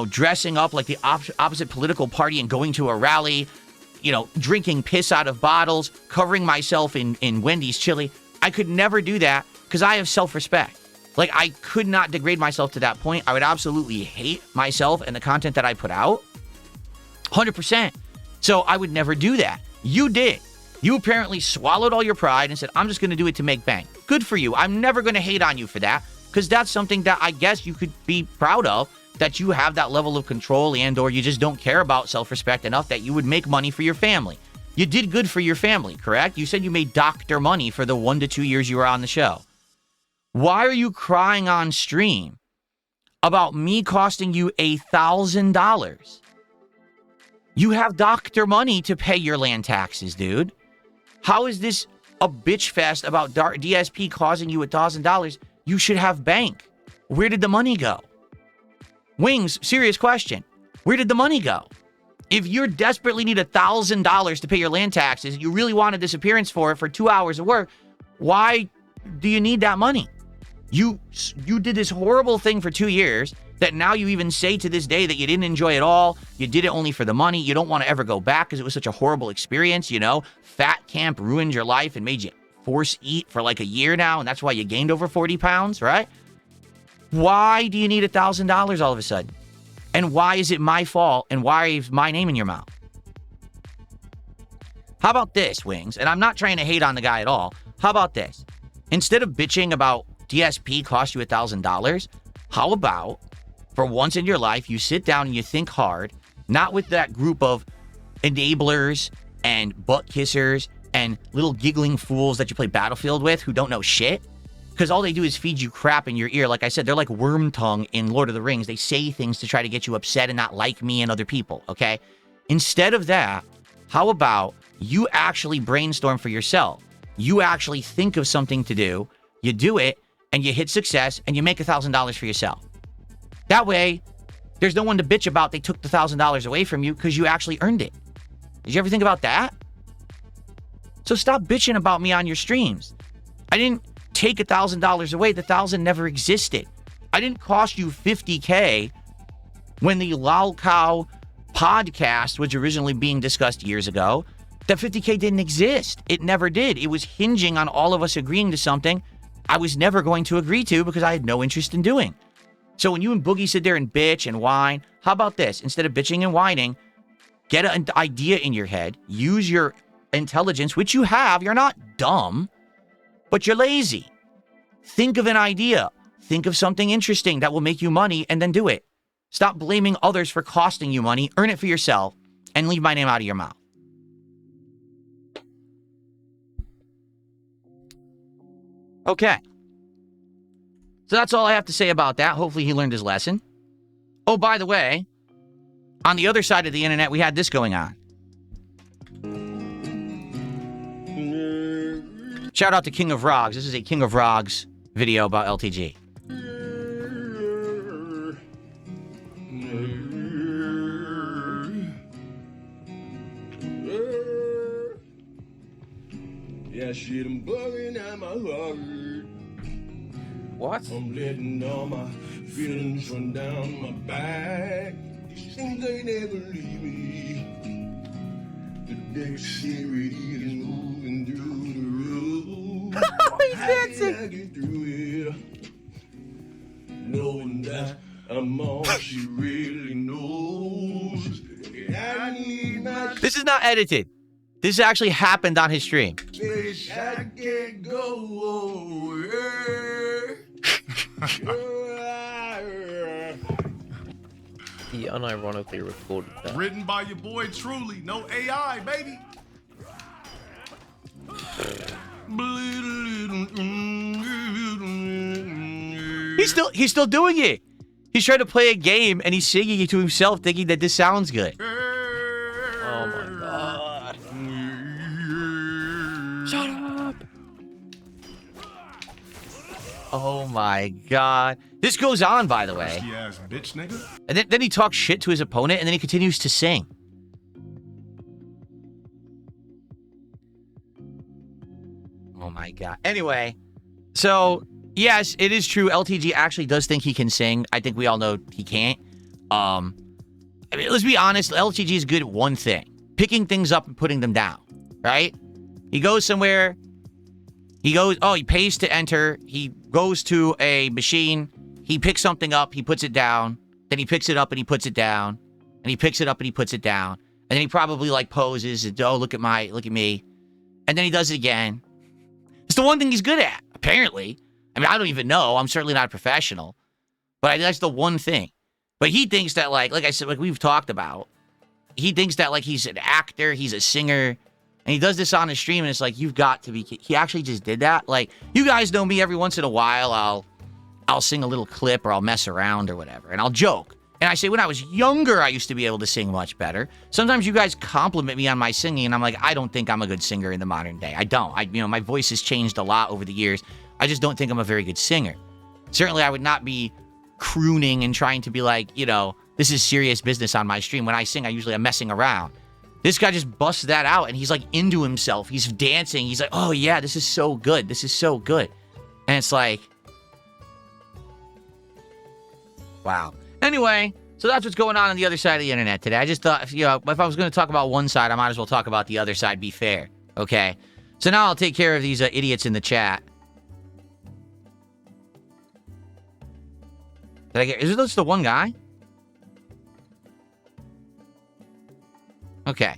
dressing up like the opposite political party and going to a rally, drinking piss out of bottles, covering myself in Wendy's chili. I could never do that because I have self-respect. Like, I could not degrade myself to that point. I would absolutely hate myself and the content that I put out. 100%. So I would never do that. You did. You apparently swallowed all your pride and said, I'm just going to do it to make bank. Good for you. I'm never going to hate on you for that because that's something that I guess you could be proud of, that you have that level of control and or you just don't care about self-respect enough that you would make money for your family. You did good for your family, correct? You said you made doctor money for the 1 to 2 years you were on the show. Why are you crying on stream about me costing you $1,000? You have doctor money to pay your land taxes, dude. How is this a bitch fest about DSP causing you $1,000? You should have bank. Where did the money go? Wings, serious question. Where did the money go? If you desperately need $1,000 to pay your land taxes, you really wanted this appearance for 2 hours of work, why do you need that money? You did this horrible thing for 2 years that now you even say to this day that you didn't enjoy at all. You did it only for the money. You don't want to ever go back because it was such a horrible experience, Fat camp ruined your life and made you force eat for like a year now, and that's why you gained over 40 pounds, right? Why do you need $1,000 all of a sudden? And why is it my fault? And why is my name in your mouth? How about this, Wings? And I'm not trying to hate on the guy at all. How about this? Instead of bitching about DSP cost you $1,000, how about for once in your life, you sit down and you think hard, not with that group of enablers and butt kissers and little giggling fools that you play Battlefield with who don't know shit. Because all they do is feed you crap in your ear. Like I said, they're like worm tongue in Lord of the Rings. They say things to try to get you upset and not like me and other people, okay? Instead of that, how about you actually brainstorm for yourself? You actually think of something to do, you do it, and you hit success, and you make $1,000 for yourself. That way, there's no one to bitch about they took the $1,000 away from you because you actually earned it. Did you ever think about that? So stop bitching about me on your streams. I didn't take $1,000 away. The 1,000 never existed. I didn't cost you $50K When the Lol Cow podcast was originally being discussed years ago, that 50K didn't exist. It never did. It was hinging on all of us agreeing to something I was never going to agree to because I had no interest in doing. So when you and Boogie sit there and bitch and whine, how about this? Instead of bitching and whining, get an idea in your head, use your intelligence, which you have. You're not dumb, but you're lazy. Think of an idea. Think of something interesting that will make you money and then do it. Stop blaming others for costing you money. Earn it for yourself and leave my name out of your mouth. Okay. So that's all I have to say about that. Hopefully he learned his lesson. Oh, by the way, on the other side of the internet, we had this going on. Shout out to King of Rogs. This is a King of Rogs video about LTG. Yeah, shit, I'm bugging at my heart. What? I'm letting all my feelings run down my back. These things they never leave me. The dexterity is moving through the room. He's dancing. I get through it, knowing that I'm all she really knows. I need my This is not edited. This actually happened on his stream. space. I can't go away. He unironically recorded that. Written by your boy Truly. No AI, baby. He's still doing it. He's trying to play a game and he's singing it to himself, thinking that this sounds good. Oh my god. Shut up. Oh my god. This goes on, by the way. Nasty ass bitch, nigga. And then he talks shit to his opponent and then he continues to sing. Oh my god. Anyway, so yes, it is true. LTG actually does think he can sing. I think we all know he can't. I mean, let's be honest. LTG is good at one thing: picking things up and putting them down. Right? He goes somewhere. He pays to enter. He goes to a machine. He picks something up. He puts it down. Then he picks it up and he puts it down. And he picks it up and he puts it down. And then he probably like poses and, oh, look at me. And then he does it again. It's the one thing he's good at, apparently. I mean, I don't even know. I'm certainly not a professional. But that's the one thing. But he thinks that, like I said, like we've talked about, he thinks that, like, he's an actor, he's a singer, and he does this on his stream, and it's like, you've got to be... He actually just did that. Like, you guys know me, every once in a while, I'll sing a little clip, or I'll mess around, or whatever, and I'll joke. And I say, when I was younger, I used to be able to sing much better. Sometimes you guys compliment me on my singing, and I'm like, I don't think I'm a good singer in the modern day. I don't. My voice has changed a lot over the years. I just don't think I'm a very good singer. Certainly, I would not be crooning and trying to be like, this is serious business on my stream. When I sing, I usually am messing around. This guy just busts that out, and he's like into himself. He's dancing. He's like, oh yeah, this is so good. This is so good. And it's like, wow. Anyway, so that's what's going on the other side of the internet today. I just thought, if I was going to talk about one side, I might as well talk about the other side, be fair. Okay? So now I'll take care of these idiots in the chat. Is this the one guy? Okay.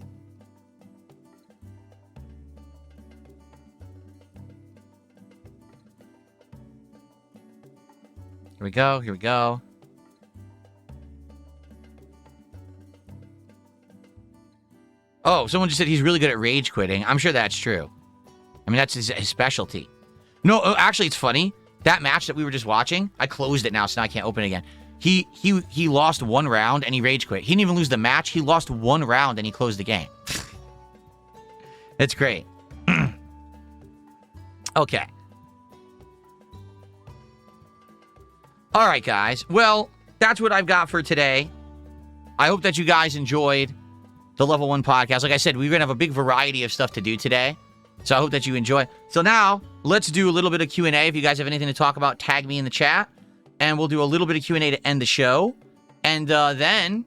Here we go. Oh, someone just said he's really good at rage quitting. I'm sure that's true. I mean, that's his specialty. No, actually, it's funny. That match that we were just watching, I closed it now, so now I can't open it again. He lost one round and he rage quit. He didn't even lose the match. He lost one round and he closed the game. It's great. Okay. All right, guys. Well, that's what I've got for today. I hope that you guys enjoyed the Level 1 podcast. Like I said, we're going to have a big variety of stuff to do today. So I hope that you enjoy. So now, let's do a little bit of Q&A. If you guys have anything to talk about, tag me in the chat. And we'll do a little bit of Q&A to end the show. And then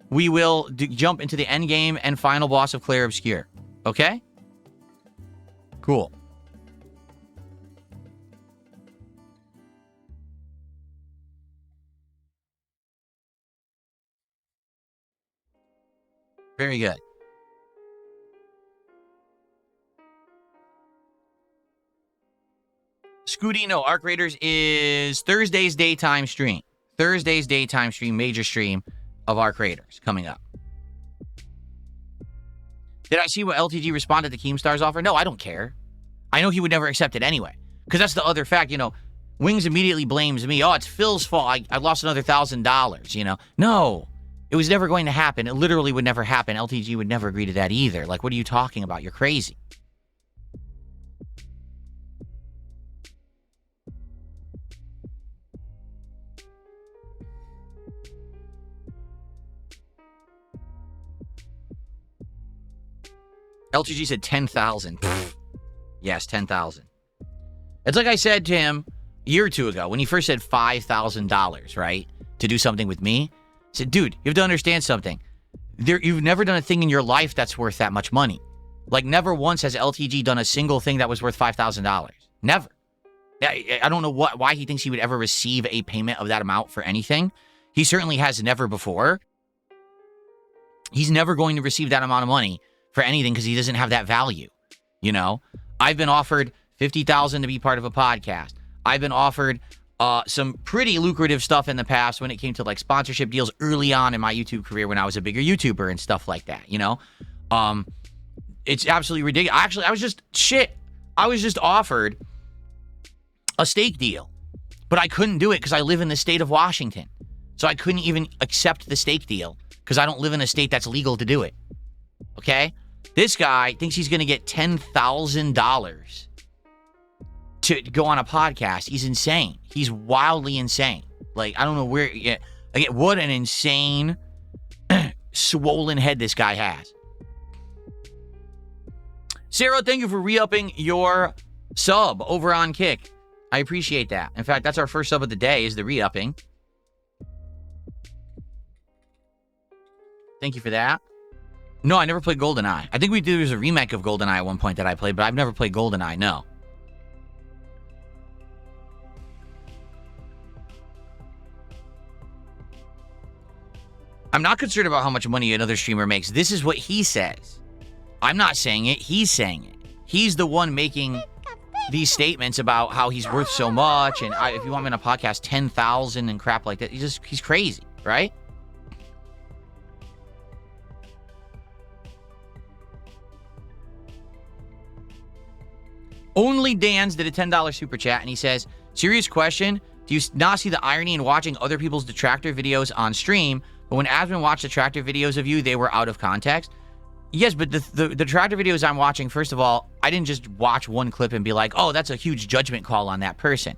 we will jump into the end game and final boss of Clair Obscure. Okay? Cool. Very good. Scudino Arc Raiders is Thursday's daytime stream. Thursday's daytime stream, major stream of Arc Raiders coming up. Did I see what LTG responded to Keemstar's offer? No, I don't care. I know he would never accept it anyway. Because that's the other fact, Wings immediately blames me. Oh, it's Phil's fault. I lost another $1,000, No, it was never going to happen. It literally would never happen. LTG would never agree to that either. Like, what are you talking about? You're crazy. LTG said 10,000. Yes, 10,000. It's like I said to him a year or two ago when he first said $5,000, right? To do something with me. I said, dude, you have to understand something. You've never done a thing in your life that's worth that much money. Like, never once has LTG done a single thing that was worth $5,000. Never. I don't know why he thinks he would ever receive a payment of that amount for anything. He certainly has never before. He's never going to receive that amount of money for anything because he doesn't have that value. I've been offered $50,000 to be part of a podcast. I've been offered some pretty lucrative stuff in the past when it came to like sponsorship deals early on in my YouTube career when I was a bigger YouTuber and stuff like that. It's absolutely ridiculous. Actually, I was just offered a steak deal, but I couldn't do it because I live in the state of Washington. So I couldn't even accept the steak deal because I don't live in a state that's legal to do it. Okay? This guy thinks he's going to get $10,000 to go on a podcast. He's insane. He's wildly insane. Like, I don't know where... Yeah, again, what an insane, swollen head this guy has. Sarah, thank you for re-upping your sub over on Kick. I appreciate that. In fact, that's our first sub of the day, is the re-upping. Thank you for that. No, I never played GoldenEye. I think there was a remake of GoldenEye at one point that I played, but I've never played GoldenEye, no. I'm not concerned about how much money another streamer makes. This is what he says. I'm not saying it. He's saying it. He's the one making these statements about how he's worth so much, and if you want me on a podcast, 10,000 and crap like that. He's crazy, right? Only Dan's did a $10 super chat, and he says, serious question, do you not see the irony in watching other people's detractor videos on stream, but when Asmon watched detractor videos of you, they were out of context? Yes, but the detractor videos I'm watching, first of all, I didn't just watch one clip and be like, oh, that's a huge judgment call on that person.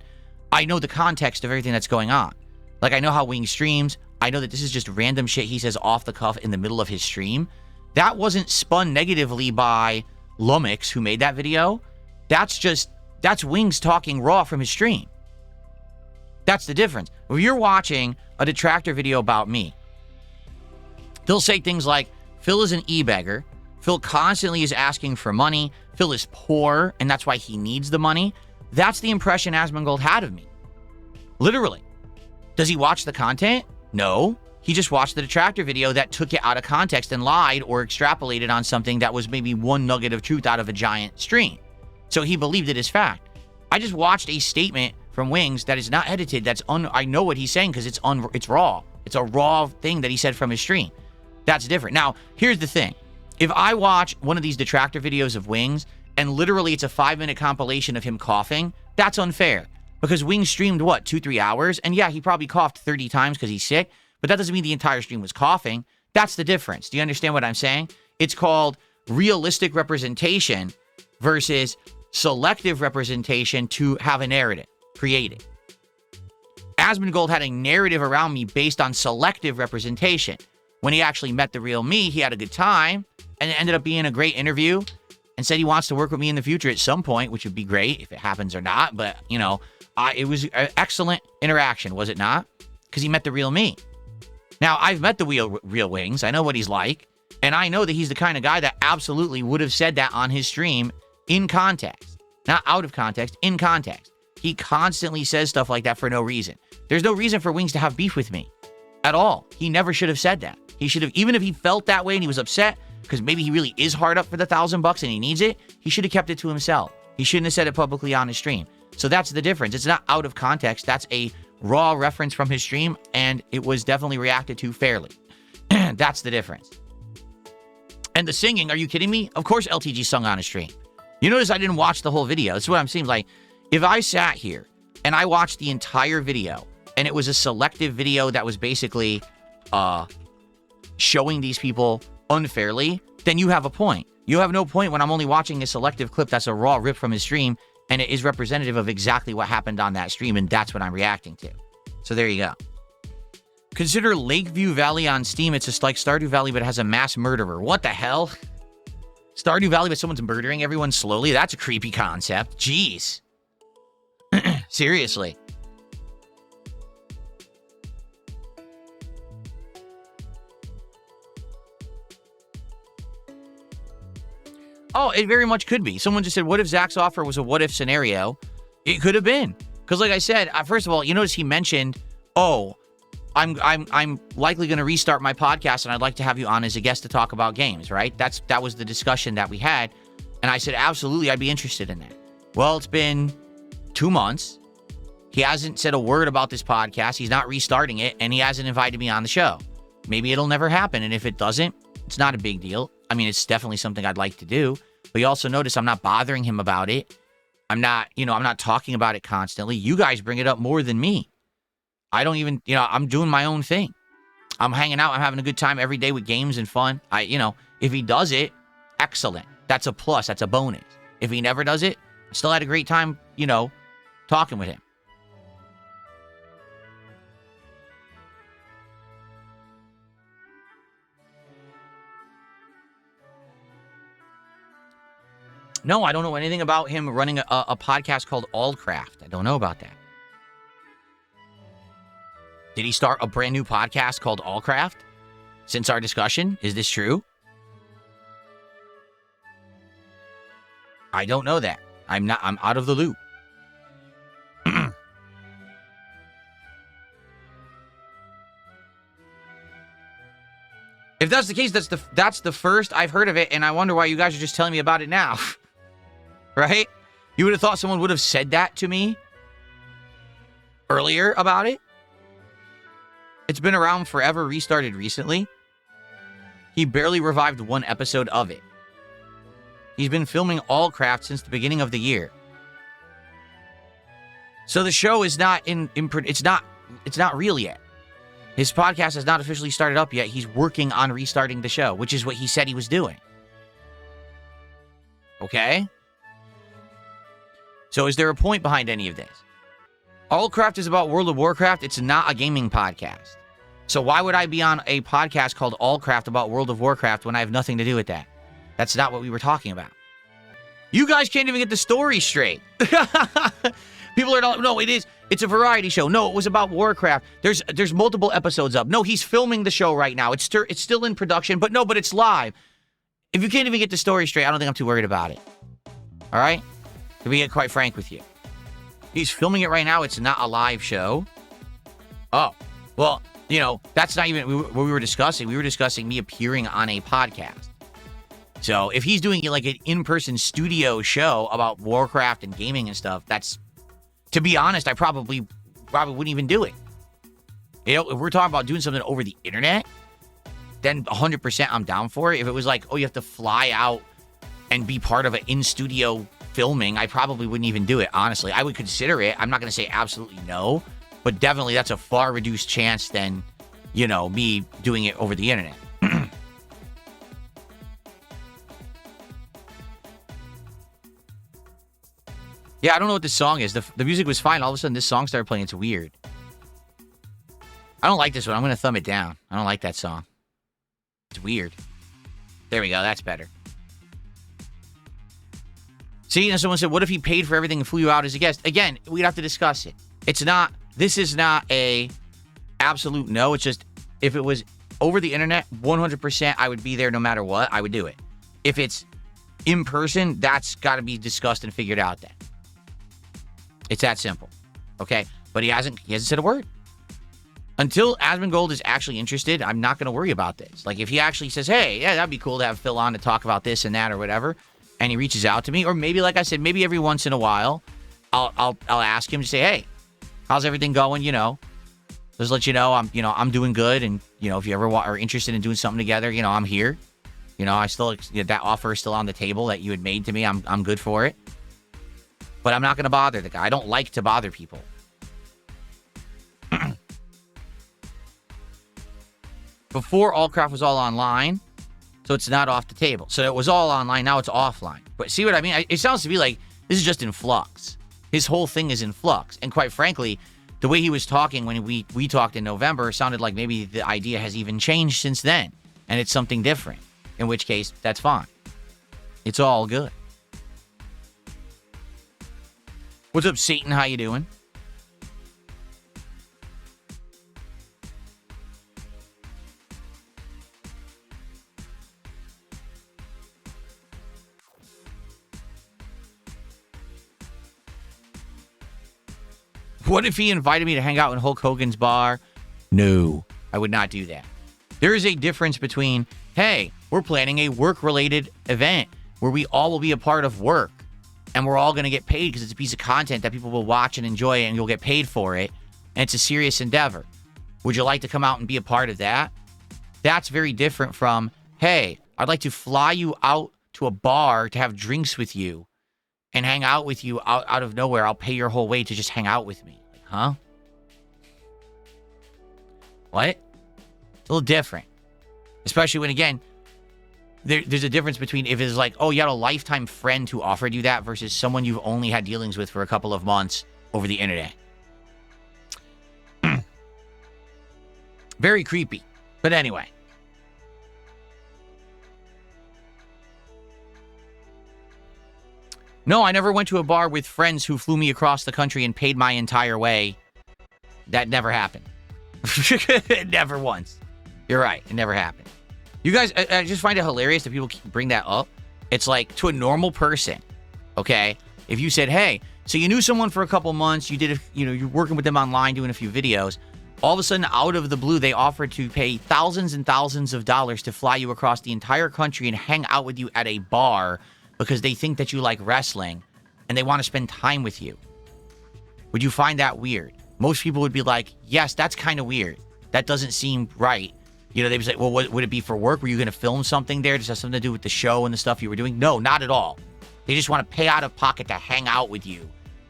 I know the context of everything that's going on. Like, I know how Wing streams. I know that this is just random shit he says off the cuff in the middle of his stream. That wasn't spun negatively by Lumix, who made that video. That's Wings talking raw from his stream. That's the difference. If you're watching a detractor video about me, they'll say things like, Phil is an e-beggar. Phil constantly is asking for money. Phil is poor, and that's why he needs the money. That's the impression Asmongold had of me. Literally. Does he watch the content? No. He just watched the detractor video that took it out of context and lied or extrapolated on something that was maybe one nugget of truth out of a giant stream. So he believed it as fact. I just watched a statement from Wings that is not edited. I know what he's saying because it's raw. It's a raw thing that he said from his stream. That's different. Now, here's the thing. If I watch one of these detractor videos of Wings and literally it's a 5-minute compilation of him coughing, that's unfair. Because Wings streamed, 2-3 hours? And yeah, he probably coughed 30 times because he's sick, but that doesn't mean the entire stream was coughing. That's the difference. Do you understand what I'm saying? It's called realistic representation versus selective representation to have a narrative created. Asmongold had a narrative around me based on selective representation. When he actually met the real me, he had a good time, and it ended up being a great interview, and said he wants to work with me in the future at some point, which would be great if it happens or not, but, it was an excellent interaction, was it not? Because he met the real me. Now, I've met the real Wings. I know what he's like. And I know that he's the kind of guy that absolutely would have said that on his stream in context. Not out of context, in context. He constantly says stuff like that for no reason. There's no reason for Wings to have beef with me at all. He never should have said that. He should have, even if he felt that way and he was upset, because maybe he really is hard up for the $1,000 and he needs it, he should have kept it to himself. He shouldn't have said it publicly on his stream. So that's the difference. It's not out of context. That's a raw reference from his stream, and it was definitely reacted to fairly. That's the difference. And the singing, are you kidding me? Of course LTG sung on his stream. You notice I didn't watch the whole video. That's what I'm saying. Like, if I sat here and I watched the entire video, and it was a selective video that was basically showing these people unfairly, then you have a point. You have no point when I'm only watching a selective clip that's a raw rip from his stream, and it is representative of exactly what happened on that stream, and that's what I'm reacting to. So there you go. Consider Lakeview Valley on Steam. It's just like Stardew Valley, but it has a mass murderer. What the hell? Stardew Valley, but someone's murdering everyone slowly? That's a creepy concept. Jeez. Seriously. Oh, it very much could be. Someone just said, what if Zach's offer was a what if scenario? It could have been. Because like I said, first of all, you notice he mentioned, oh, I'm likely going to restart my podcast and I'd like to have you on as a guest to talk about games, right? That was the discussion that we had. And I said, absolutely, I'd be interested in that. Well, it's been 2 months. He hasn't said a word about this podcast. He's not restarting it, and he hasn't invited me on the show. Maybe it'll never happen. And if it doesn't, it's not a big deal. I mean, it's definitely something I'd like to do. But you also notice I'm not bothering him about it. I'm not talking about it constantly. You guys bring it up more than me. I don't even, I'm doing my own thing. I'm hanging out. I'm having a good time every day with games and fun. If he does it, excellent. That's a plus. That's a bonus. If he never does it, I still had a great time, talking with him. No, I don't know anything about him running a podcast called Allcraft. I don't know about that. Did he start a brand new podcast called Allcraft since our discussion? Is this true? I don't know that. I'm out of the loop. If that's the case, that's the first I've heard of it, and I wonder why you guys are just telling me about it now. Right? You would have thought someone would have said that to me earlier about it. It's been around forever, restarted recently. He barely revived one episode of it. He's been filming Allcraft since the beginning of the year. So the show is not it's not real yet. His podcast has not officially started up yet. He's working on restarting the show, which is what he said he was doing. Okay? So is there a point behind any of this? Allcraft is about World of Warcraft. It's not a gaming podcast. So why would I be on a podcast called Allcraft about World of Warcraft when I have nothing to do with that? That's not what we were talking about. You guys can't even get the story straight. People are no, it is. It's a variety show. No, it was about Warcraft. There's multiple episodes up. No, he's filming the show right now. It's still in production, but it's live. If you can't even get the story straight, I don't think I'm too worried about it. All right? To be quite frank with you. He's filming it right now. It's not a live show. Oh, well, that's not even what we were discussing. We were discussing me appearing on a podcast. So if he's doing like an in-person studio show about Warcraft and gaming and stuff, that's, to be honest, I probably wouldn't even do it. If we're talking about doing something over the internet, then 100% I'm down for it. If it was like, oh, you have to fly out and be part of an in-studio filming, I probably wouldn't even do it, honestly. I would consider it. I'm not going to say absolutely no, but definitely that's a far reduced chance than, me doing it over the internet. Yeah, I don't know what this song is. The music was fine. All of a sudden, this song started playing. It's weird. I don't like this one. I'm going to thumb it down. I don't like that song. It's weird. There we go. That's better. See, and someone said, what if he paid for everything and flew you out as a guest? Again, we'd have to discuss it. This is not a absolute no. It's just, If it was over the internet, 100% I would be there no matter what. I would do it. If it's in person, that's got to be discussed and figured out then. It's that simple. Okay? But he hasn't said a word. Until Asmongold is actually interested, I'm not going to worry about this. Like, if he actually says, hey, yeah, that'd be cool to have Phil on to talk about this and that or whatever, and he reaches out to me, or maybe, like I said, maybe every once in a while, I'll ask him to say, hey, how's everything going? You know, just let you know I'm doing good, and if you ever are interested in doing something together, I'm here. I still that offer is still on the table that you had made to me. I'm good for it. But I'm not going to bother the guy. I don't like to bother people. Before, Allcraft was all online, so it's not off the table. So it was all online, now it's offline. But see what I mean? It sounds to me like this is just in flux. His whole thing is in flux. And quite frankly, the way he was talking when we talked in November sounded like maybe the idea has even changed since then. And it's something different. In which case, that's fine. It's all good. What's up, Satan? How you doing? What if he invited me to hang out in Hulk Hogan's bar? No, I would not do that. There is a difference between, hey, we're planning a work-related event where we all will be a part of work and we're all going to get paid because it's a piece of content that people will watch and enjoy and you'll get paid for it, and it's a serious endeavor. Would you like to come out and be a part of that? That's very different from, hey, I'd like to fly you out to a bar to have drinks with you and hang out with you out of nowhere. I'll pay your whole way to just hang out with me. Like, huh? What? It's a little different. Especially when, again, there's a difference between if it's like, oh, you had a lifetime friend who offered you that versus someone you've only had dealings with for a couple of months over the internet. Very creepy. But anyway. No, I never went to a bar with friends who flew me across the country and paid my entire way. That never happened. Never once. You're right. It never happened. You guys, I just find it hilarious that people bring that up. It's like, to a normal person, okay? If you said, hey, so you knew someone for a couple months, you're working with them online, doing a few videos. All of a sudden, out of the blue, they offered to pay thousands and thousands of dollars to fly you across the entire country and hang out with you at a bar because they think that you like wrestling and they want to spend time with you. Would you find that weird? Most people would be like, yes, that's kind of weird. That doesn't seem right. They'd be like, well, would it be for work? Were you going to film something there? Does that have something to do with the show and the stuff you were doing? No, not at all. They just want to pay out of pocket to hang out with you.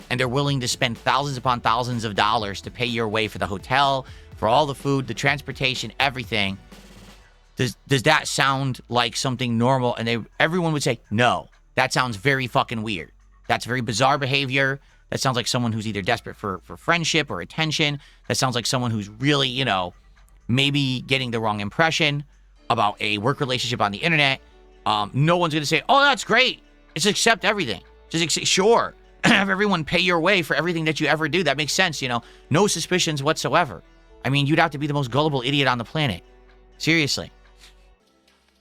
And they're willing to spend thousands upon thousands of dollars to pay your way for the hotel, for all the food, the transportation, everything. Does that sound like something normal? And everyone would say, no, that sounds very fucking weird. That's very bizarre behavior. That sounds like someone who's either desperate for friendship or attention. That sounds like someone who's really, maybe getting the wrong impression about a work relationship on the internet. No one's going to say, oh, that's great. Just accept everything. Sure. Have everyone pay your way for everything that you ever do. That makes sense, No suspicions whatsoever. I mean, you'd have to be the most gullible idiot on the planet. Seriously.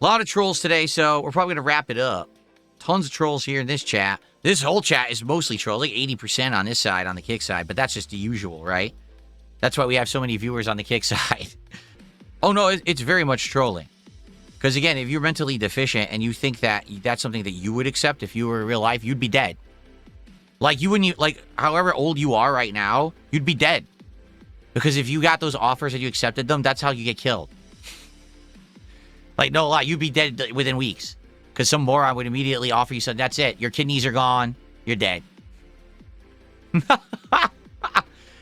A lot of trolls today, so we're probably going to wrap it up. Tons of trolls here in this chat. This whole chat is mostly trolls, like 80% on this side, on the kick side, but that's just the usual, right? That's why we have so many viewers on the kick side. Oh, no, it's very much trolling. Because, again, if you're mentally deficient and you think that that's something that you would accept if you were in real life, you'd be dead. Like, however old you are right now, you'd be dead. Because if you got those offers and you accepted them, that's how you get killed. Like, no lie, you'd be dead within weeks. Because some moron would immediately offer you something. That's it. Your kidneys are gone. You're dead.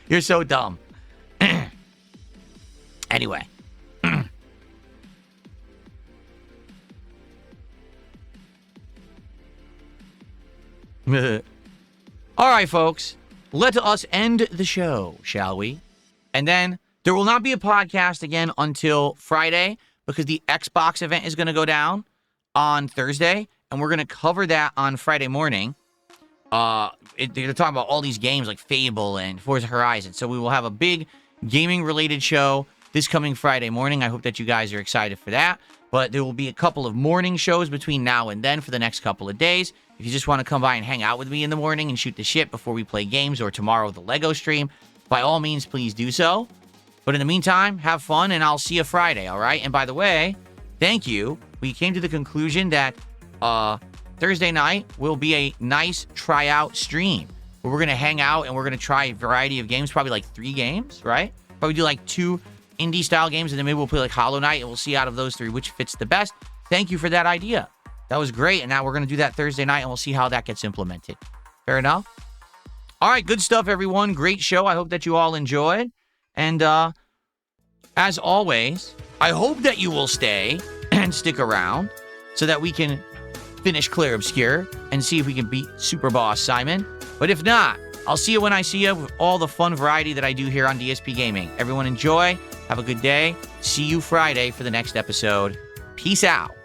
You're so dumb. Anyway. All right, folks. Let us end the show, shall we? And then there will not be a podcast again until Friday because the Xbox event is going to go down on Thursday, and we're going to cover that on Friday morning. They're talking about all these games like Fable and Forza Horizon. So we will have a big gaming-related show this coming Friday morning. I hope that you guys are excited for that. But there will be a couple of morning shows between now and then for the next couple of days. If you just want to come by and hang out with me in the morning and shoot the shit before we play games or tomorrow the Lego stream, by all means, please do so. But in the meantime, have fun, and I'll see you Friday, all right? And by the way, thank you. We came to the conclusion that Thursday night will be a nice tryout stream where we're going to hang out and we're going to try a variety of games, probably like 3 games, right? Probably do like 2 indie-style games, and then maybe we'll play like Hollow Knight, and we'll see out of those 3 which fits the best. Thank you for that idea. That was great, and now we're going to do that Thursday night, and we'll see how that gets implemented. Fair enough? All right, good stuff, everyone. Great show. I hope that you all enjoyed. And as always, I hope that you will stay and stick around so that we can finish Clear Obscure and see if we can beat Super Boss Simon. But if not, I'll see you when I see you with all the fun variety that I do here on DSP Gaming. Everyone enjoy. Have a good day. See you Friday for the next episode. Peace out.